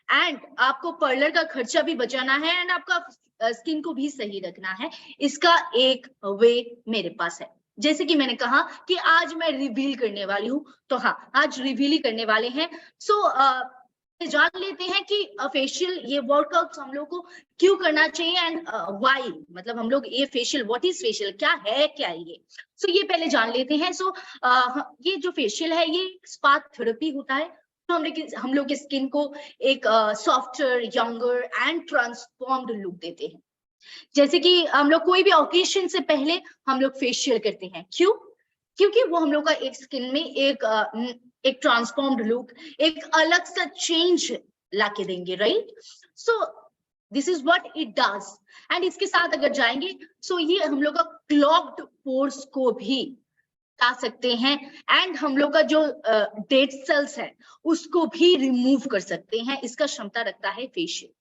एंड आपको पार्लर का खर्चा भी बचाना है एंड आपका स्किन को भी सही रखना है, इसका एक वे मेरे पास है। जैसे कि मैंने कहा कि आज मैं रिवील करने वाली हूँ, तो हाँ, आज रिवील ही करने वाले हैं। सो जान लेते हैं कि फेशियल, ये वर्कआउट हम लोग को क्यों करना चाहिए एंड व्हाई, मतलब हम लोग ये फेशियल, व्हाट इज फेशियल, क्या है, क्या है ये। सो ये पहले जान लेते हैं। सो ये जो फेशियल है ये स्पा थेरेपी होता है, तो हम लोग की स्किन को एक softer, younger and transformed look देते हैं। जैसे कि हम लोग कोई भी ओकेशन से पहले हम लोग फेशियल करते हैं, क्यों? क्योंकि वो हम लोग का एक स्किन में एक ट्रांसफॉर्म्ड लुक, एक अलग सा चेंज लाके देंगे, right. So this is what it does. And इसके साथ अगर जाएंगे, सो ये हम लोग का क्लॉग्ड पोर्स को भी हटा सकते हैं एंड हम लोग का जो डेड सेल्स है उसको भी रिमूव कर सकते हैं, इसका क्षमता रखता है फेशियल।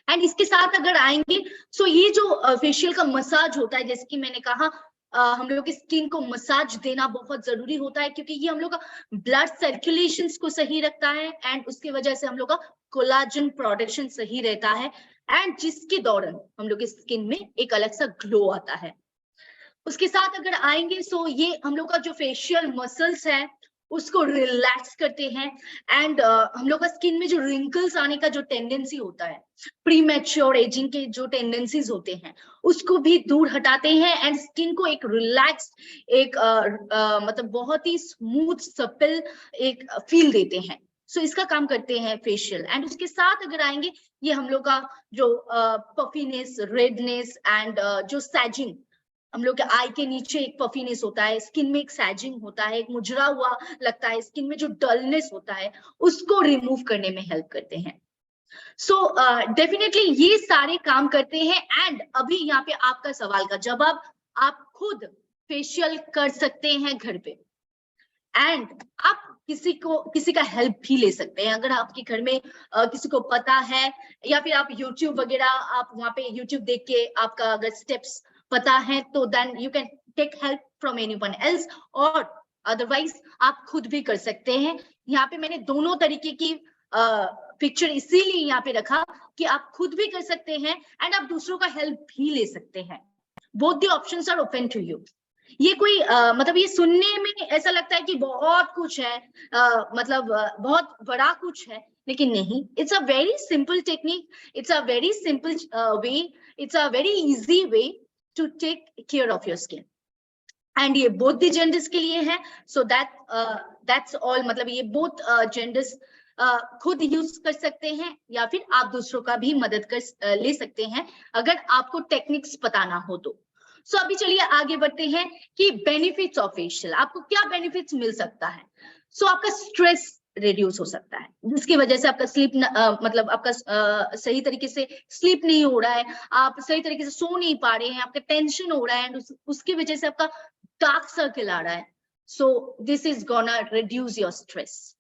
एंड इसके साथ अगर आएंगे, सो ये जो फेशियल का मसाज होता है, जैसे कि मैंने कहा, हम लोग की स्किन को मसाज देना बहुत जरूरी होता है, क्योंकि ये हम लोग का ब्लड सर्कुलेशन को सही रखता है एंड उसकी वजह से हम लोग का कोलाजन प्रोडक्शन सही रहता है एंड जिसके दौरान हम लोग की स्किन में एक अलग सा ग्लो आता है। उसके साथ अगर आएंगे, सो ये हम लोग का जो फेशियल मसल्स है उसको रिलैक्स करते हैं एंड हम लोग का स्किन में जो रिंकल्स आने का जो टेंडेंसी होता है, प्रीमैच्योर एजिंग के जो टेंडेंसीज होते हैं, उसको भी दूर हटाते हैं एंड स्किन को एक रिलैक्स, एक मतलब बहुत ही स्मूथ सपल एक फील देते हैं। सो इसका काम करते हैं फेशियल। एंड उसके साथ अगर आएंगे, ये हम लोग का जो पफीनेस, रेडनेस एंड जो सैजिंग, हम लोग के आई के नीचे एक पफीनेस होता है, स्किन में एक सैजिंग होता है, एक मुजरा हुआ लगता है, स्किन में जो डलनेस होता है उसको रिमूव करने में हेल्प करते हैं। सो डेफिनेटली ये सारे काम करते हैं। एंड अभी यहाँ पे आपका सवाल का जवाब, आप खुद फेशियल कर सकते हैं घर पे एंड आप किसी का हेल्प भी ले सकते हैं। अगर आपके घर में किसी को पता है, या फिर आप यूट्यूब वगैरह, आप वहां पे यूट्यूब देख के आपका अगर स्टेप्स पता है, तो then you can take help from anyone else, और अदरवाइज आप खुद भी कर सकते हैं। यहाँ पे मैंने दोनों तरीके की पिक्चर इसीलिए यहाँ पे रखा कि आप खुद भी कर सकते हैं एंड आप दूसरों का हेल्प भी ले सकते हैं। Both the options are open to you. ये कोई मतलब ये सुनने में ऐसा लगता है कि बहुत कुछ है, मतलब बहुत बड़ा कुछ है, लेकिन नहीं, it's a very simple technique, it's a very simple way, it's a very easy way to take care of your skin. And ये बोथ द जेंडर्स के लिए है, सो दैट्स ऑल। मतलब ये बोथ जेंडर्स खुद यूज कर सकते हैं या फिर आप दूसरों का भी मदद कर ले सकते हैं, अगर आपको टेक्निक्स पता ना हो तो। सो अभी चलिए आगे बढ़ते हैं कि बेनिफिट्स ऑफ फेशियल, आपको क्या बेनिफिट्स मिल सकता है। सो आपका स्ट्रेस रिड्यूस हो सकता है, जिसकी वजह से आपका स्लीप मतलब आपका सही तरीके से स्लीप नहीं हो रहा है, आप सही तरीके से सो नहीं पा रहे हैं, आपका टेंशन हो रहा है एंड उसकी वजह से आपका डार्क सर्कल आ रहा है। सो this is gonna reduce your stress.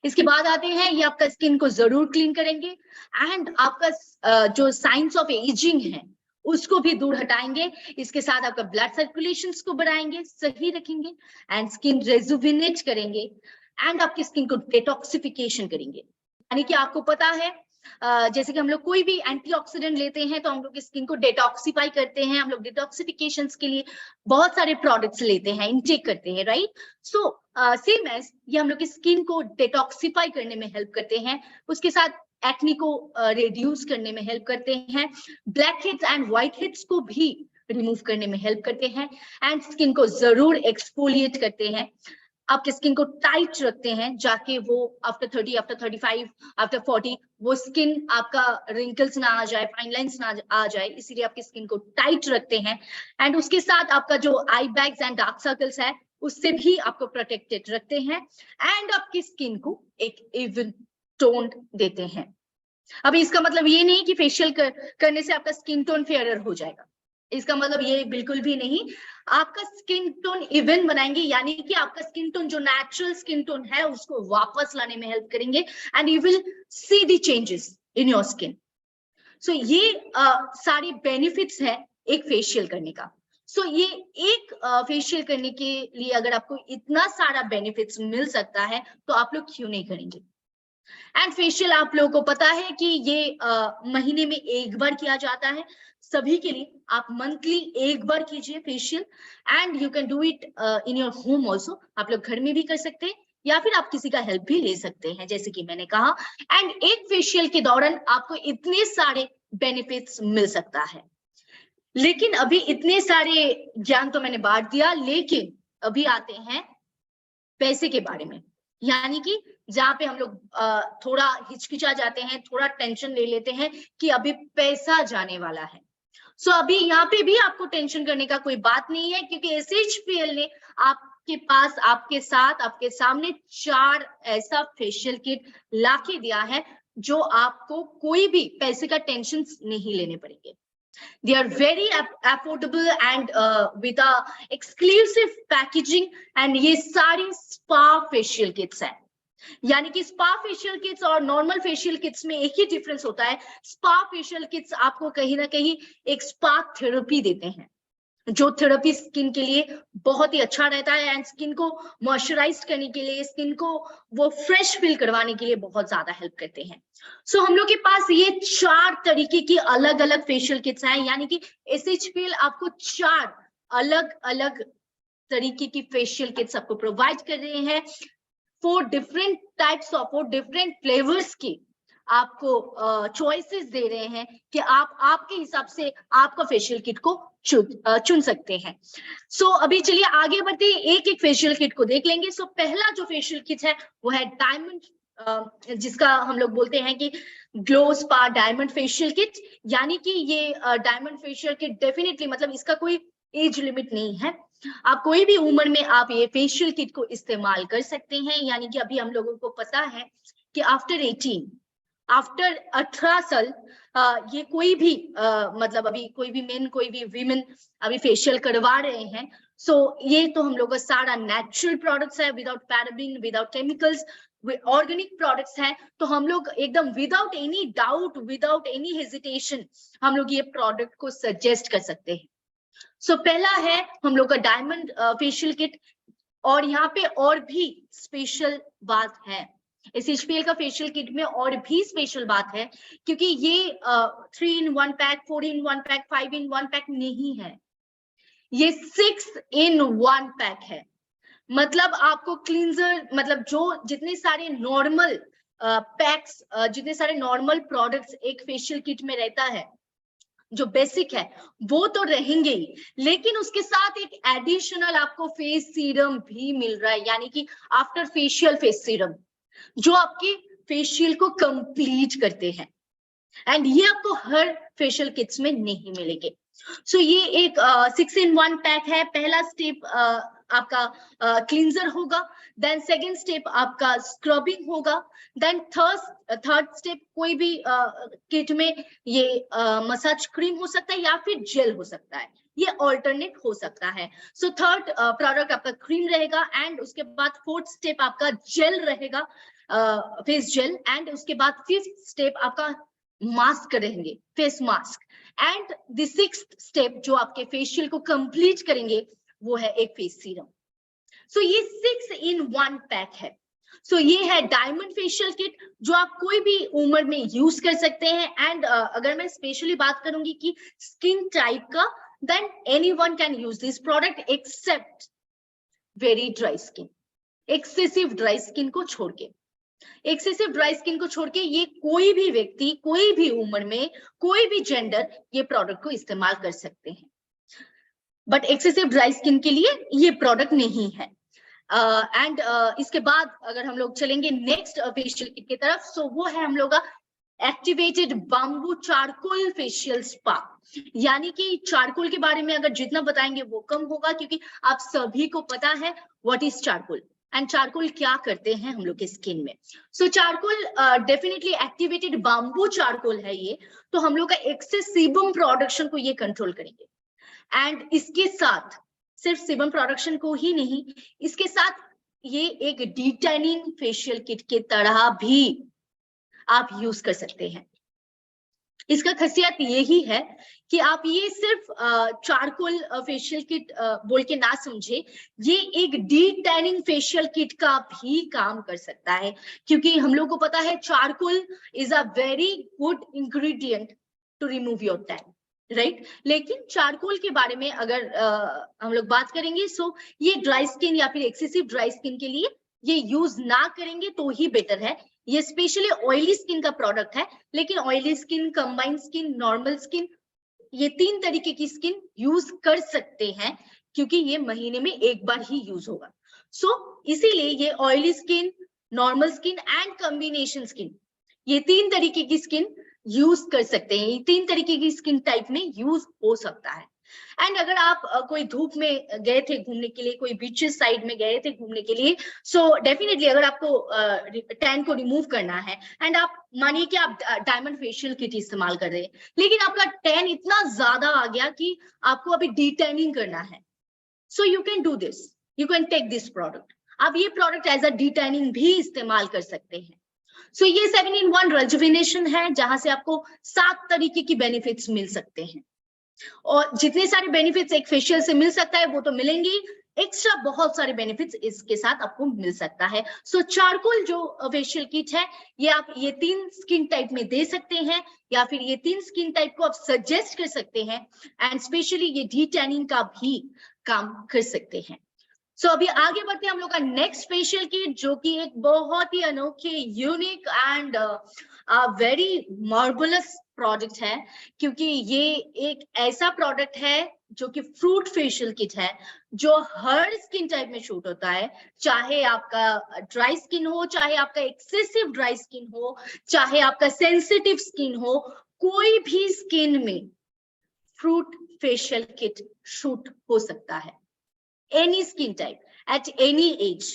इसके बाद आते हैं, ये आपका स्किन को जरूर क्लीन करेंगे एंड आपका जो साइंस ऑफ एजिंग है उसको भी दूर हटाएंगे। इसके साथ आपका ब्लड सर्कुलेशन को बढ़ाएंगे, सही रखेंगे एंड स्किन रेजुविनेट करेंगे एंड आपकी स्किन को डिटॉक्सिफिकेशन करेंगे। यानी कि आपको पता है जैसे कि हम लोग कोई भी एंटीऑक्सीडेंट लेते हैं तो हम लोग स्किन को डिटॉक्सिफाई करते हैं, हम लोग डिटॉक्सिफिकेशन के लिए बहुत सारे प्रोडक्ट्स लेते हैं, इनटेक करते हैं, राइट। सो सेम एज ये हम लोग की स्किन को डिटॉक्सिफाई करने में हेल्प करते हैं, उसके साथ एक्ने को रिड्यूस करने में हेल्प करते हैं, black heads and white heads को भी रिमूव करने में हेल्प करते हैं एंड स्किन को जरूर एक्सफोलिएट करते हैं, आपके स्किन को टाइट रखते हैं, जाके वो आफ्टर 30, आफ्टर 35, आफ्टर 40 वो स्किन आपका रिंकल्स ना आ जाए, फाइन लाइंस ना आ जाए, इसीलिए आपकी स्किन को टाइट रखते हैं एंड उसके साथ आपका जो आई बैग्स एंड डार्क सर्कल्स है उससे भी आपको प्रोटेक्टेड रखते हैं एंड आपकी स्किन को एक इवन टोन देते हैं। अभी इसका मतलब ये नहीं कि फेशियल करने से आपका स्किन टोन फेयरर हो जाएगा, इसका मतलब ये बिल्कुल भी नहीं। आपका स्किन टोन इवन बनाएंगे, यानी कि आपका स्किन टोन जो नेचुरल स्किन टोन है उसको वापस लाने में हेल्प करेंगे and you will see the changes in your skin. So ये सारी बेनिफिट्स है एक फेशियल करने का। सो ये एक फेशियल करने के लिए अगर आपको इतना सारा बेनिफिट्स मिल सकता है तो आप लोग क्यों नहीं करेंगे। एंड फेशियल आप लोगों को पता है कि ये महीने में एक बार किया जाता है सभी के लिए, आप मंथली एक बार कीजिए facial and you can do it in your home also, आप लोग घर में भी कर सकते हैं या फिर आप किसी का हेल्प भी ले सकते हैं जैसे कि मैंने कहा। एंड एक फेशियल के दौरान आपको इतने सारे बेनिफिट्स मिल सकता है, लेकिन अभी इतने सारे ज्ञान तो मैंने बांट दिया, लेकिन अभी आते हैं पैसे के बारे में, यानी कि जहाँ पे हम लोग थोड़ा हिचकिचा जाते हैं, थोड़ा टेंशन ले लेते हैं कि अभी पैसा जाने वाला है। सो अभी यहाँ पे भी आपको टेंशन करने का कोई बात नहीं है, क्योंकि SHPL ने आपके पास, आपके साथ, आपके सामने 4 ऐसा फेशियल किट लाके दिया है जो आपको कोई भी पैसे का टेंशन नहीं लेने पड़ेंगे। They are very affordable and with a exclusive packaging and ये सारी स्पा फेशियल किट्स हैं। यानी कि स्पा फेशियल किट्स और नॉर्मल फेशियल किट्स में एक ही डिफरेंस होता है, स्पा फेशियल किट्स आपको कहीं ना कहीं एक स्पा थेरेपी देते हैं, जो थेरेपी स्किन के लिए बहुत ही अच्छा रहता है एंड स्किन को मॉइस्चराइज करने के लिए, स्किन को वो फ्रेश फील करवाने के लिए बहुत ज्यादा हेल्प करते हैं। सो हम लोग के पास ये 4 तरीके की अलग अलग फेशियल किट्स हैं, यानी कि SHPL आपको 4 अलग अलग तरीके की फेशियल किट्स आपको प्रोवाइड कर रहे हैं, 4 different types of, 4 different flavours की आपको चॉइसेस दे रहे हैं कि आप आपके हिसाब से आपका फेशियल किट को चुन सकते हैं। सो अभी चलिए आगे बढ़ते हैं, एक एक फेशियल किट को देख लेंगे। सो पहला जो फेशियल किट है वो है डायमंड, जिसका हम लोग बोलते हैं कि glow spa diamond facial kit, यानी कि ये डायमंड फेशियल किट डेफिनेटली मतलब इसका कोई एज लिमिट नहीं है, आप कोई भी उम्र में आप ये फेशियल किट को इस्तेमाल कर सकते हैं। यानी कि अभी हम लोगों को पता है कि आफ्टर 18 साल ये कोई भी मतलब अभी कोई भी मेन, कोई भी वीमेन अभी फेशियल करवा रहे हैं। सो ये तो हम लोग का सारा नेचुरल प्रोडक्ट्स है, without paraben, without chemicals, organic products हैं, तो हम लोग एकदम without any doubt, without any hesitation हम लोग ये प्रोडक्ट को सजेस्ट कर सकते हैं। सो पहला है हम लोग का डायमंड फेशियल किट, और यहाँ पे और भी स्पेशल बात है, SHPL का फेशियल किट में और भी स्पेशल बात है, क्योंकि ये 3 in 1 pack, 4 in 1 pack, 5 in 1 pack नहीं है, ये 6 in 1 पैक है। मतलब आपको क्लींजर, मतलब जो जितने सारे नॉर्मल पैक्स, जितने सारे नॉर्मल प्रोडक्ट्स एक फेशियल किट में रहता है, जो बेसिक है वो तो रहेंगे ही, लेकिन उसके साथ एक एडिशनल आपको फेस सीरम भी मिल रहा है, यानी कि आफ्टर फेशियल फेस सीरम, जो आपके फेशियल को कंप्लीट करते हैं एंड ये आपको हर फेशियल किट्स में नहीं मिलेंगे। सो ये एक 6 in 1 पैक है। पहला स्टेप आपका क्लींजर होगा, देन सेकंड स्टेप आपका स्क्रबिंग होगा, देन थर्ड स्टेप कोई भी किट में ये मसाज क्रीम हो सकता है या फिर जेल हो सकता है, ये ऑल्टरनेट हो सकता है। सो थर्ड प्रोडक्ट आपका क्रीम रहेगा एंड उसके बाद फोर्थ स्टेप आपका जेल रहेगा फेस जेल, एंड उसके बाद 5th स्टेप आपका मास्क रहेंगे, face mask, and the 6th step जो आपके फेशियल को कंप्लीट करेंगे वो है एक फेस सीरम। सो ये 6 in 1 पैक है। सो ये है डायमंड फेशियल किट जो आप कोई भी उम्र में यूज कर सकते हैं। एंड अगर मैं स्पेशली बात करूंगी कि स्किन टाइप का, then anyone can use this product except very dry skin. Excessive dry skin को छोड़ के, एक्सेसिव ड्राई स्किन को छोड़ के ये कोई भी व्यक्ति, कोई भी उम्र में, कोई भी जेंडर ये प्रोडक्ट को इस्तेमाल कर सकते हैं। बट एक्सेसिव ड्राई स्किन के लिए ये प्रोडक्ट नहीं है। एंड इसके बाद अगर हम लोग चलेंगे नेक्स्ट फेशियल किट की तरफ, सो वो है हम लोग का activated bamboo charcoal facial spa. यानी कि चारकोल के बारे में अगर जितना बताएंगे वो कम होगा, क्योंकि आप सभी को पता है what is charcoal and charcoal क्या करते हैं हम लोग के स्किन में। So charcoal definitely activated bamboo charcoal है ये, तो हम लोग का एक्सेस सीबम प्रोडक्शन को ये कंट्रोल करेंगे। एंड इसके साथ सिर्फ सीबम प्रोडक्शन को ही नहीं, इसके साथ ये एक डिटैनिंग फेशियल किट के तरह भी आप यूज कर सकते हैं। इसका खासियत यही है कि आप ये सिर्फ चारकोल फेशियल किट बोल के ना समझे, ये एक डिटैनिंग फेशियल किट का भी काम कर सकता है, क्योंकि हम लोग को पता है charcoal is a very good ingredient to remove your tan, right. लेकिन चारकोल के बारे में अगर हम लोग बात करेंगे, सो ये ड्राई स्किन या फिर एक्सेसिव ड्राई स्किन के लिए ये यूज ना करेंगे तो ही बेटर है। ये स्पेशली ऑयली स्किन का प्रोडक्ट है, लेकिन oily skin, combined skin, normal skin, ये 3 तरीके की स्किन यूज कर सकते हैं, क्योंकि ये महीने में एक बार ही यूज होगा। सो इसीलिए ये oily skin, normal skin and combination skin, ये 3 तरीके की स्किन यूज कर सकते हैं। ये 3 तरीके की स्किन टाइप में यूज हो सकता है। एंड अगर आप कोई धूप में गए थे घूमने के लिए, कोई बीचेस साइड में गए थे घूमने के लिए, सो डेफिनेटली अगर आपको टैन को रिमूव करना है, एंड आप मानिए कि आप डायमंड फेशियल किट इस्तेमाल कर रहे हैं, लेकिन आपका टैन इतना ज्यादा आ गया कि आपको अभी डिटैनिंग करना है, so you can do this, you can take this product. आप ये प्रोडक्ट एज अ डिटैनिंग भी इस्तेमाल कर सकते हैं। सो ये 7 in 1 रेजुविनेशन है, जहां से आपको 7 तरीके की बेनिफिट्स मिल सकते हैं। और जितने सारे बेनिफिट्स एक फेशियल से मिल सकता है वो तो मिलेंगे, एक्स्ट्रा बहुत सारे बेनिफिट्स इसके साथ आपको मिल सकता है। सो चारकोल जो फेशियल किट है, ये आप ये 3 स्किन टाइप में दे सकते हैं, या फिर ये 3 स्किन टाइप को आप सजेस्ट कर सकते हैं, एंड स्पेशली ये डिटैनिंग का भी काम कर सकते हैं। सो अभी आगे बढ़ते हैं हम लोग का नेक्स्ट फेशियल किट, जो कि एक बहुत ही अनोखे, unique and very marvellous product है, क्योंकि ये एक ऐसा प्रोडक्ट है जो कि फ्रूट फेशियल किट है, जो हर स्किन टाइप में शूट होता है, चाहे आपका ड्राई स्किन हो, चाहे आपका एक्सेसिव ड्राई स्किन हो, चाहे आपका सेंसिटिव स्किन हो, कोई भी स्किन में फ्रूट फेशियल किट शूट हो सकता है, any skin type at any as.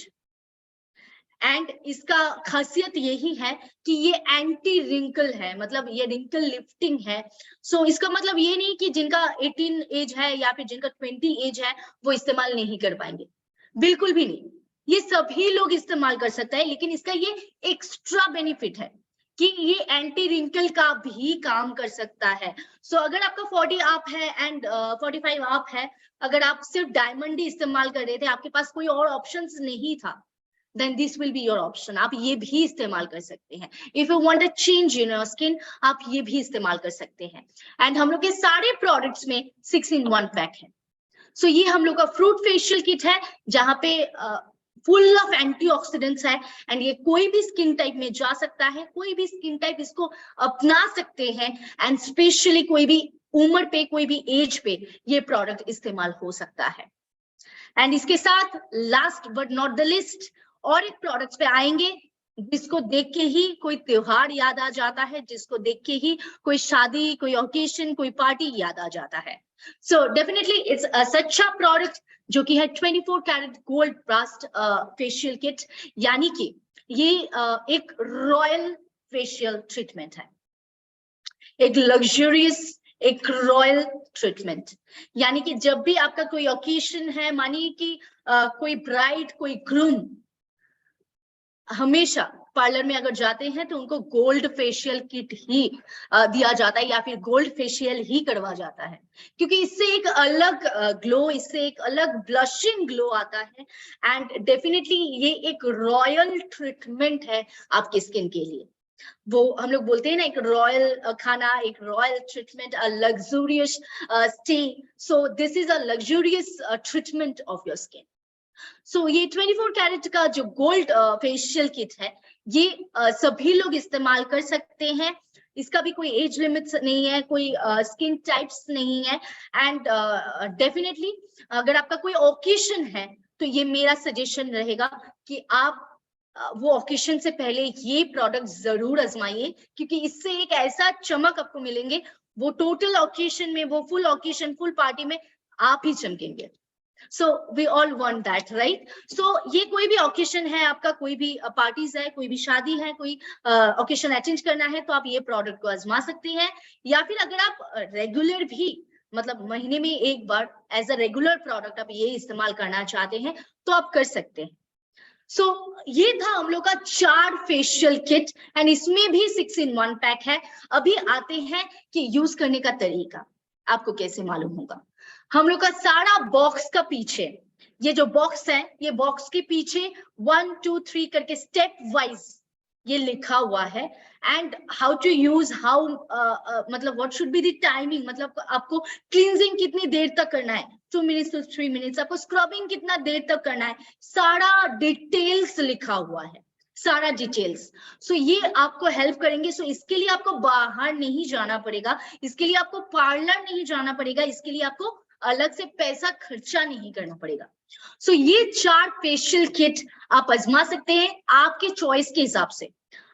And इसका खासियत यही है कि ये एंटी रिंकल है, मतलब ये रिंकल लिफ्टिंग है। सो इसका मतलब ये नहीं कि जिनका 18 एज है या फिर जिनका 20 एज है वो इस्तेमाल नहीं कर पाएंगे, बिल्कुल भी नहीं, ये सभी लोग इस्तेमाल कर सकते हैं। लेकिन इसका ये एक्स्ट्रा बेनिफिट है कि ये एंटी रिंकल का भी काम कर सकता है। सो अगर आपका 40 अप है एंड 45 अप है, अगर आप सिर्फ डायमंड ही इस्तेमाल कर रहे थे, आपके पास कोई और ऑप्शंस नहीं था, then this will be your option, आप ये भी इस्तेमाल कर सकते हैं। If you want a change in your skin, आप ये भी इस्तेमाल कर सकते हैं। एंड हम लोग के सारे प्रोडक्ट्स में 6 in 1 पैक है। सो ये हम लोग का फ्रूट फेशियल किट है, जहां पे फुल ऑफ एंटीऑक्सीडेंट्स है, एंड ये कोई भी स्किन टाइप में जा सकता है, कोई भी स्किन टाइप इसको अपना सकते हैं, एंड स्पेशली कोई भी उम्र पे, कोई भी एज पे ये प्रोडक्ट इस्तेमाल हो सकता है। एंड इसके साथ last but not the list और एक प्रोडक्ट्स पे आएंगे, जिसको देख के ही कोई त्योहार याद आ जाता है, जिसको देख के ही कोई शादी, कोई ओकेशन, कोई पार्टी याद आ जाता है। सो डेफिनेटली इट्स अ सच्चा प्रोडक्ट, जो कि है 24 कैरेट गोल्ड ब्रास्ट फेशियल किट, यानी कि ये एक रॉयल फेशियल ट्रीटमेंट है, एक लग्जरियस, एक रॉयल ट्रीटमेंट। यानी कि जब भी आपका कोई ओकेशन है, मानिए कि कोई ब्राइड, कोई ग्रूम हमेशा पार्लर में अगर जाते हैं तो उनको गोल्ड फेशियल किट ही दिया जाता है या फिर गोल्ड फेशियल ही करवा जाता है, क्योंकि इससे एक अलग ग्लो, इससे एक अलग ब्लशिंग ग्लो आता है। एंड डेफिनेटली ये एक रॉयल ट्रीटमेंट है आपकी स्किन के लिए। वो हम लोग बोलते हैं ना, एक रॉयल खाना, एक royal treatment, a luxurious stay. So this is a luxurious treatment of your skin. So ये 24 कैरेट का जो गोल्ड फेशियल किट है, ये सभी लोग इस्तेमाल कर सकते हैं। इसका भी कोई एज लिमिट नहीं है, कोई स्किन टाइप्स नहीं है। एंड डेफिनेटली अगर आपका कोई ओकेशन है तो ये मेरा सजेशन रहेगा कि आप वो ओकेशन से पहले ये प्रोडक्ट जरूर आजमाइए, क्योंकि इससे एक ऐसा चमक आपको मिलेंगे, वो टोटल ओकेशन में, वो फुल ओकेशन, फुल पार्टी में आप ही चमकेंगे। So we all want that, right? So ये कोई भी ओकेशन है आपका, कोई भी पार्टीज है, कोई भी शादी है, कोई ओकेशन अटेंड करना है, तो आप ये प्रोडक्ट को आजमा सकते हैं। या फिर अगर आप रेगुलर भी, मतलब महीने में एक बार एज अ रेगुलर प्रोडक्ट आप ये इस्तेमाल करना चाहते हैं तो आप कर सकते हैं। सो ये था हम लोग का 4 फेशियल किट, एंड इसमें भी 6 in 1 पैक है। अभी आते हैं कि यूज करने का तरीका आपको कैसे मालूम होगा। हम लोग का सारा बॉक्स का पीछे, ये जो बॉक्स है, ये बॉक्स के पीछे 1 2 3 करके स्टेप वाइज ये लिखा हुआ है। And how to use, how मतलब what should be the timing, मतलब आपको क्लींजिंग कितनी देर तक करना है, 2 minutes to 3 minutes, आपको स्क्रबिंग कितना देर तक करना है, सारा डिटेल्स लिखा हुआ है, सारा डिटेल्स। सो ये आपको हेल्प करेंगे। सो इसके लिए आपको बाहर नहीं जाना पड़ेगा, इसके लिए आपको पार्लर नहीं जाना पड़ेगा, इसके लिए आपको अलग से पैसा खर्चा नहीं करना पड़ेगा। सो ये 4 फेशियल किट आप आजमा सकते हैं आपके चॉइस के हिसाब से।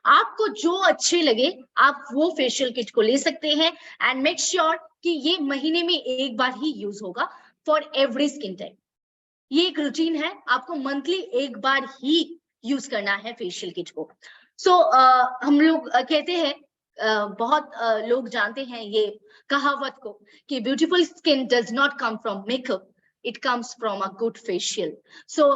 आपको जो अच्छे लगे आप वो फेशियल किट को ले सकते हैं। एंड मेक श्योर कि ये महीने में एक बार ही यूज होगा फॉर एवरी स्किन टाइप। ये एक रूटीन है, आपको मंथली एक बार ही यूज करना है फेशियल किट को। सो हम लोग कहते हैं, बहुत लोग जानते हैं ये कहावत को कि beautiful skin does not come from makeup, it comes from a good facial. So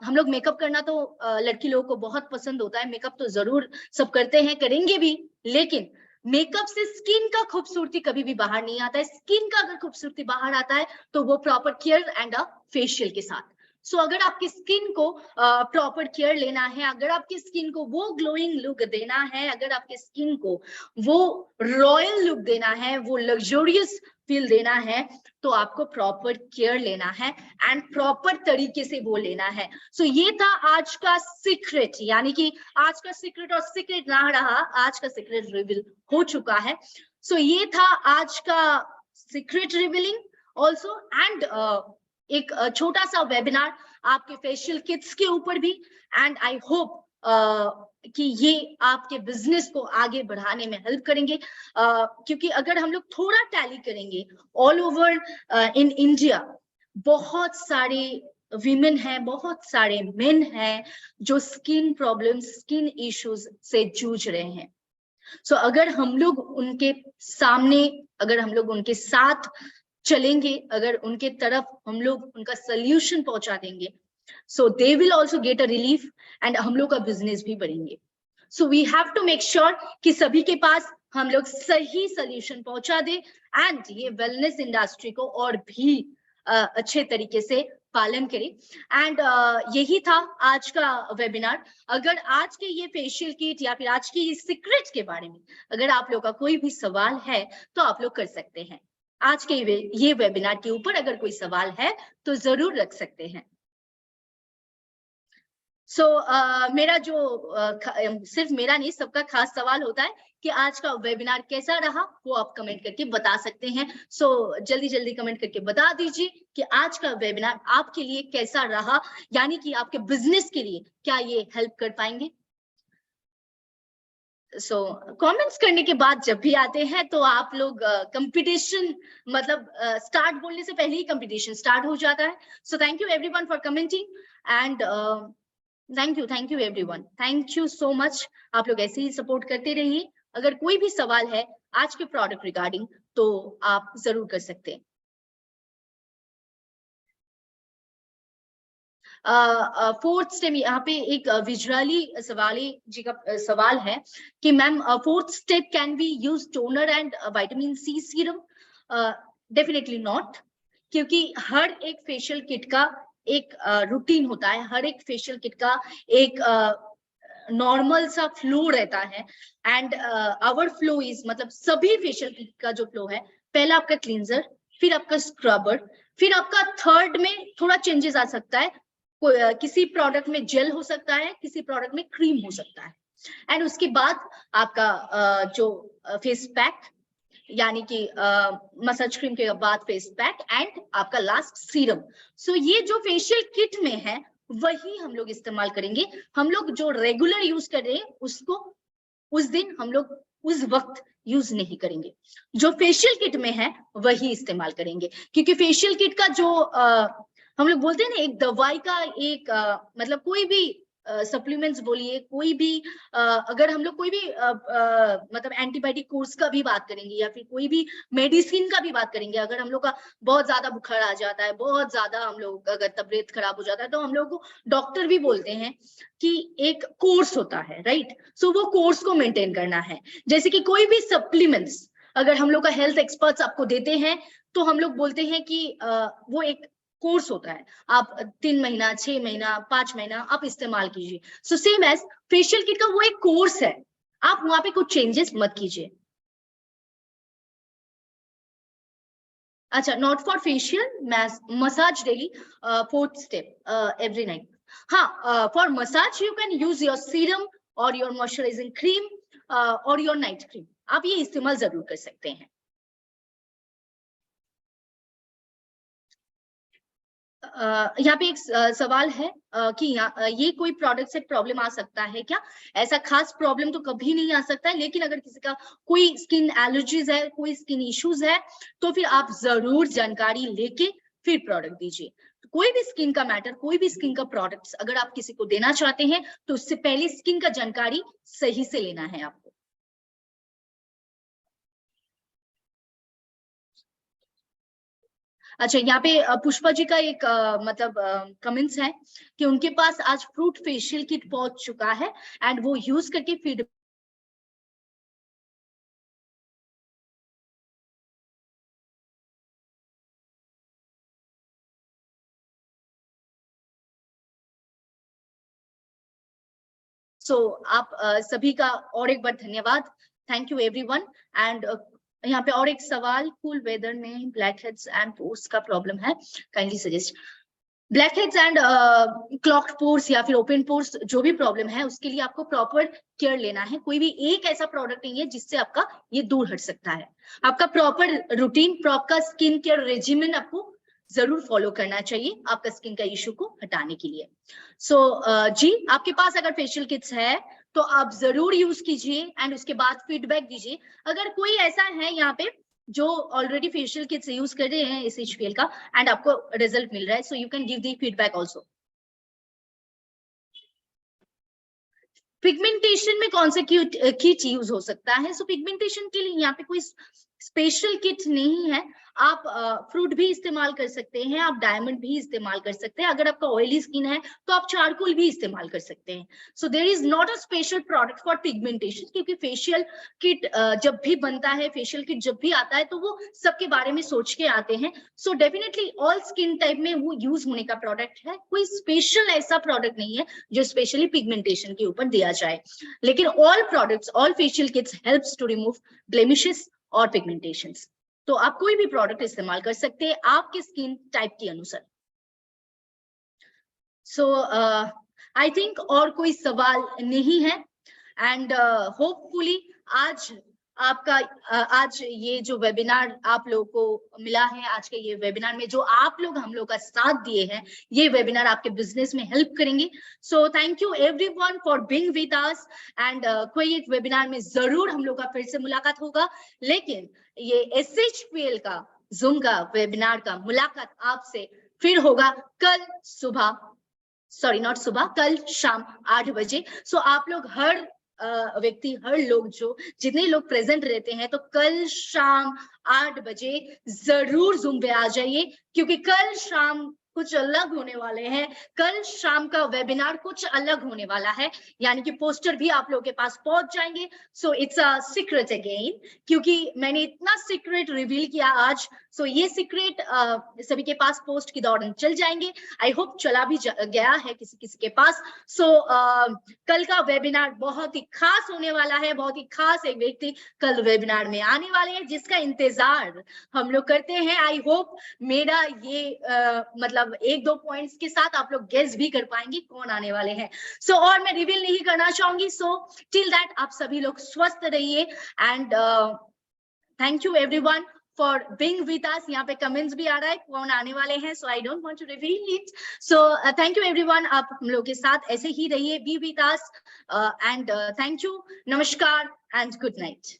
हम लोग मेकअप करना तो लड़की लोगों को बहुत पसंद होता है, मेकअप तो जरूर सब करते हैं, करेंगे भी, लेकिन मेकअप से स्किन का खूबसूरती कभी भी बाहर नहीं आता है। स्किन का अगर खूबसूरती बाहर आता है तो वो proper care and a facial के साथ। सो अगर आपकी स्किन को प्रॉपर केयर लेना है, अगर आपकी स्किन को वो ग्लोइंग लुक देना है, अगर आपके स्किन को वो रॉयल लुक देना है, वो लग्जरियस फील देना है, तो आपको प्रॉपर केयर लेना है एंड प्रॉपर तरीके से वो लेना है। सो ये था आज का सीक्रेट, यानी कि आज का सीक्रेट, और सीक्रेट ना रहा, आज का सीक्रेट रिवील हो चुका है। सो ये था आज का सीक्रेट रिवीलिंग ऑल्सो। एंड एक छोटा सा वेबिनार आपके फेशियल किट्स के ऊपर भी। एंड आई होप कि ये आपके बिजनेस को आगे बढ़ाने में हेल्प करेंगे, क्योंकि अगर हम लोग थोड़ा टैली करेंगे, ऑल ओवर इन इंडिया बहुत सारे विमेन हैं, बहुत सारे मेन हैं जो स्किन प्रॉब्लम्स, स्किन इश्यूज से जूझ रहे हैं। सो अगर हम लोग उनके सामने, अगर हम लोग उनके साथ चलेंगे, अगर उनके तरफ हम लोग उनका सल्यूशन पहुंचा देंगे, so they will also get a relief and हम लोग का बिजनेस भी बढ़ेंगे। so we have to make sure कि सभी के पास हम लोग सही सल्यूशन पहुंचा दे एंड ये वेलनेस इंडस्ट्री को और भी अच्छे तरीके से पालन करें। एंड यही था आज का वेबिनार। अगर आज के ये फेशियल किट या फिर आज के ये सीक्रेट के बारे में अगर आप लोग का कोई भी सवाल है तो आप लोग कर सकते हैं। आज के ये वेबिनार के ऊपर अगर कोई सवाल है तो जरूर रख सकते हैं। सो मेरा जो सिर्फ मेरा नहीं, सबका खास सवाल होता है कि आज का वेबिनार कैसा रहा, वो आप कमेंट करके बता सकते हैं। सो जल्दी जल्दी कमेंट करके बता दीजिए कि आज का वेबिनार आपके लिए कैसा रहा, यानी कि आपके बिजनेस के लिए क्या ये हेल्प कर पाएंगे। सो कमेंट्स करने के बाद जब भी आते हैं तो आप लोग कंपटीशन, मतलब स्टार्ट बोलने से पहले ही कंपटीशन स्टार्ट हो जाता है। सो thank you everyone for commenting and thank you everyone, thank you so much. आप लोग ऐसे ही सपोर्ट करते रहिए। अगर कोई भी सवाल है आज के प्रोडक्ट रिगार्डिंग तो आप जरूर कर सकते हैं। फोर्थ स्टेप यहाँ पे एक विजुअली सवाली जी का सवाल है कि ma'am fourth step can be use toner and vitamin C serum? Definitely not, क्योंकि हर एक फेशियल किट का एक रूटीन होता है, हर एक फेशियल किट का एक नॉर्मल सा फ्लो रहता है। एंड आवर फ्लो इज, मतलब सभी फेशियल किट का जो फ्लो है, पहला आपका क्लींजर, फिर आपका स्क्रबर, फिर आपका थर्ड में थोड़ा चेंजेस आ सकता है, किसी प्रोडक्ट में जेल हो सकता है, किसी प्रोडक्ट में क्रीम हो सकता है, एंड उसके बाद आपका जो फेस पैक, यानी कि मसाज क्रीम के बाद फेस पैक, एंड आपका लास्ट सीरम। सो ये जो फेशियल किट में है वही हम लोग इस्तेमाल करेंगे। हम लोग जो रेगुलर यूज कर रहे हैं उसको उस दिन हम लोग उस वक्त यूज नहीं करेंगे, जो फेशियल किट में है वही इस्तेमाल करेंगे। क्योंकि फेशियल किट का जो हम लोग बोलते हैं ना, एक दवाई का एक मतलब कोई भी सप्लीमेंट्स बोलिए, कोई भी अगर हम लोग कोई भी मतलब एंटीबायोटिक कोर्स का भी बात करेंगे, या फिर कोई भी मेडिसिन का भी बात करेंगे, अगर हम लोग का बहुत ज्यादा बुखार आ जाता है, बहुत ज्यादा हम लोग अगर तबीयत खराब हो जाता है, तो हम लोग को डॉक्टर भी बोलते हैं कि एक कोर्स होता है, राइट? सो वो कोर्स को मेंटेन करना है। जैसे कि कोई भी सप्लीमेंट्स अगर हम लोग का हेल्थ एक्सपर्ट्स आपको देते हैं, तो हम लोग बोलते हैं कि वो एक कोर्स होता है, आप 3 महीना, 6 महीना, 5 महीना आप इस्तेमाल कीजिए। So same as facial kit का वो एक कोर्स है, आप वहां पे कुछ चेंजेस मत कीजिए। अच्छा, not for facial, massage daily, fourth step every night. हाँ, for massage you can use your serum और योर मॉइस्चराइजिंग क्रीम और योर नाइट क्रीम, आप ये इस्तेमाल जरूर कर सकते हैं। यहाँ पे एक सवाल है कि ये कोई प्रोडक्ट से प्रॉब्लम आ सकता है क्या? ऐसा खास प्रॉब्लम तो कभी नहीं आ सकता है, लेकिन अगर किसी का कोई स्किन एलर्जीज है, कोई स्किन इश्यूज है, तो फिर आप जरूर जानकारी लेके फिर प्रोडक्ट दीजिए। कोई भी स्किन का मैटर, कोई भी स्किन का प्रोडक्ट अगर आप किसी को देना चाहते हैं, तो उससे पहले स्किन का जानकारी सही से लेना है आपको। अच्छा, यहाँ पे पुष्पा जी का एक मतलब कमेंट्स है कि उनके पास आज फ्रूट फेशियल किट पहुंच चुका है एंड वो यूज करके फीड सो आप सभी का और एक बार धन्यवाद। Thank you everyone. एंड यहाँ पे और एक सवाल, कूल वेदर में ब्लैक हेड्स एंड पोर्स का प्रॉब्लम है, kindly suggest. Black heads and clogged pores या फिर ओपन पोर्स, जो भी प्रॉब्लम है उसके लिए आपको प्रॉपर केयर लेना है। कोई भी एक ऐसा प्रोडक्ट नहीं है जिससे आपका ये दूर हट सकता है। आपका proper routine, proper skin care regimen आपको जरूर फॉलो करना चाहिए आपका स्किन का इश्यू को हटाने के लिए। सो जी, आपके पास अगर फेशियल किट्स है तो आप जरूर यूज कीजिए एंड उसके बाद फीडबैक दीजिए। अगर कोई ऐसा है यहाँ पे जो ऑलरेडी फेशियल किट्स यूज कर रहे हैं SHPL का एंड आपको रिजल्ट मिल रहा है, so you can give the feedback also. Pigmentation में कौन सा किट यूज हो सकता है? सो पिगमेंटेशन के लिए यहाँ पे कोई स्पेशल किट नहीं है। आप फ्रूट भी इस्तेमाल कर सकते हैं, आप डायमंड भी इस्तेमाल कर सकते हैं, अगर आपका ऑयली स्किन है तो आप चारकोल भी इस्तेमाल कर सकते हैं। So there is not a special product for pigmentation, क्योंकि फेशियल किट जब भी बनता है, फेशियल किट जब भी आता है तो वो सबके बारे में सोच के आते हैं। So definitely all skin type में वो यूज होने का प्रोडक्ट है, कोई स्पेशल ऐसा प्रोडक्ट नहीं है जो स्पेशली पिगमेंटेशन के ऊपर दिया जाए। लेकिन all products, all facial kits helps to remove blemishes और पिगमेंटेशंस। तो आप कोई भी प्रोडक्ट इस्तेमाल कर सकते हैं आपके स्किन टाइप के अनुसार। सो आई थिंक और कोई सवाल नहीं है एंड होपफुली आज आपका आज ये जो वेबिनार आप लोगों को मिला है, आज के ये वेबिनार में जो आप लोग हम लोग का साथ दिए हैं, ये वेबिनार आपके बिजनेस में हेल्प करेंगे। सो thank you everyone for being with us and कोई एक वेबिनार में जरूर हम लोग का फिर से मुलाकात होगा, लेकिन ये SHPL का जूम का वेबिनार का मुलाकात आपसे फिर होगा कल सुबह, सॉरी नॉट सुबह, कल शाम 8 बजे। सो आप लोग हर व्यक्ति, हर लोग, जो जितने लोग प्रेजेंट रहते हैं, तो कल शाम 8 बजे जरूर जूम पे आ जाइए, क्योंकि कल शाम कुछ अलग होने वाले हैं। कल शाम का वेबिनार कुछ अलग होने वाला है, यानी कि पोस्टर भी आप लोगों के पास पहुंच जाएंगे। So it's a secret again, क्योंकि मैंने इतना सीक्रेट रिवील किया आज। सो ये सीक्रेट सभी के पास पोस्ट के दौरान चल जाएंगे। आई होप चला भी गया है किसी किसी के पास। सो कल का वेबिनार बहुत ही खास होने वाला है। बहुत ही खास एक व्यक्ति कल वेबिनार में आने वाले हैं, जिसका इंतजार हम लोग करते हैं। आई होप मेरा ये मतलब एक दो पॉइंट्स के साथ आप लोग गेस भी कर पाएंगे कौन आने वाले हैं। सो और मैं रिवील नहीं करना चाहूंगी। सो टिल दैट आप सभी लोग स्वस्थ रहिए and thank you everyone for being with us. यहाँ पे कमेंट्स भी आ रहा है कौन आने वाले हैं, so I don't want to reveal it. So thank you everyone, आप हम लोग के साथ ऐसे ही रहिए, be with us and thank you, नमस्कार एंड गुड नाइट।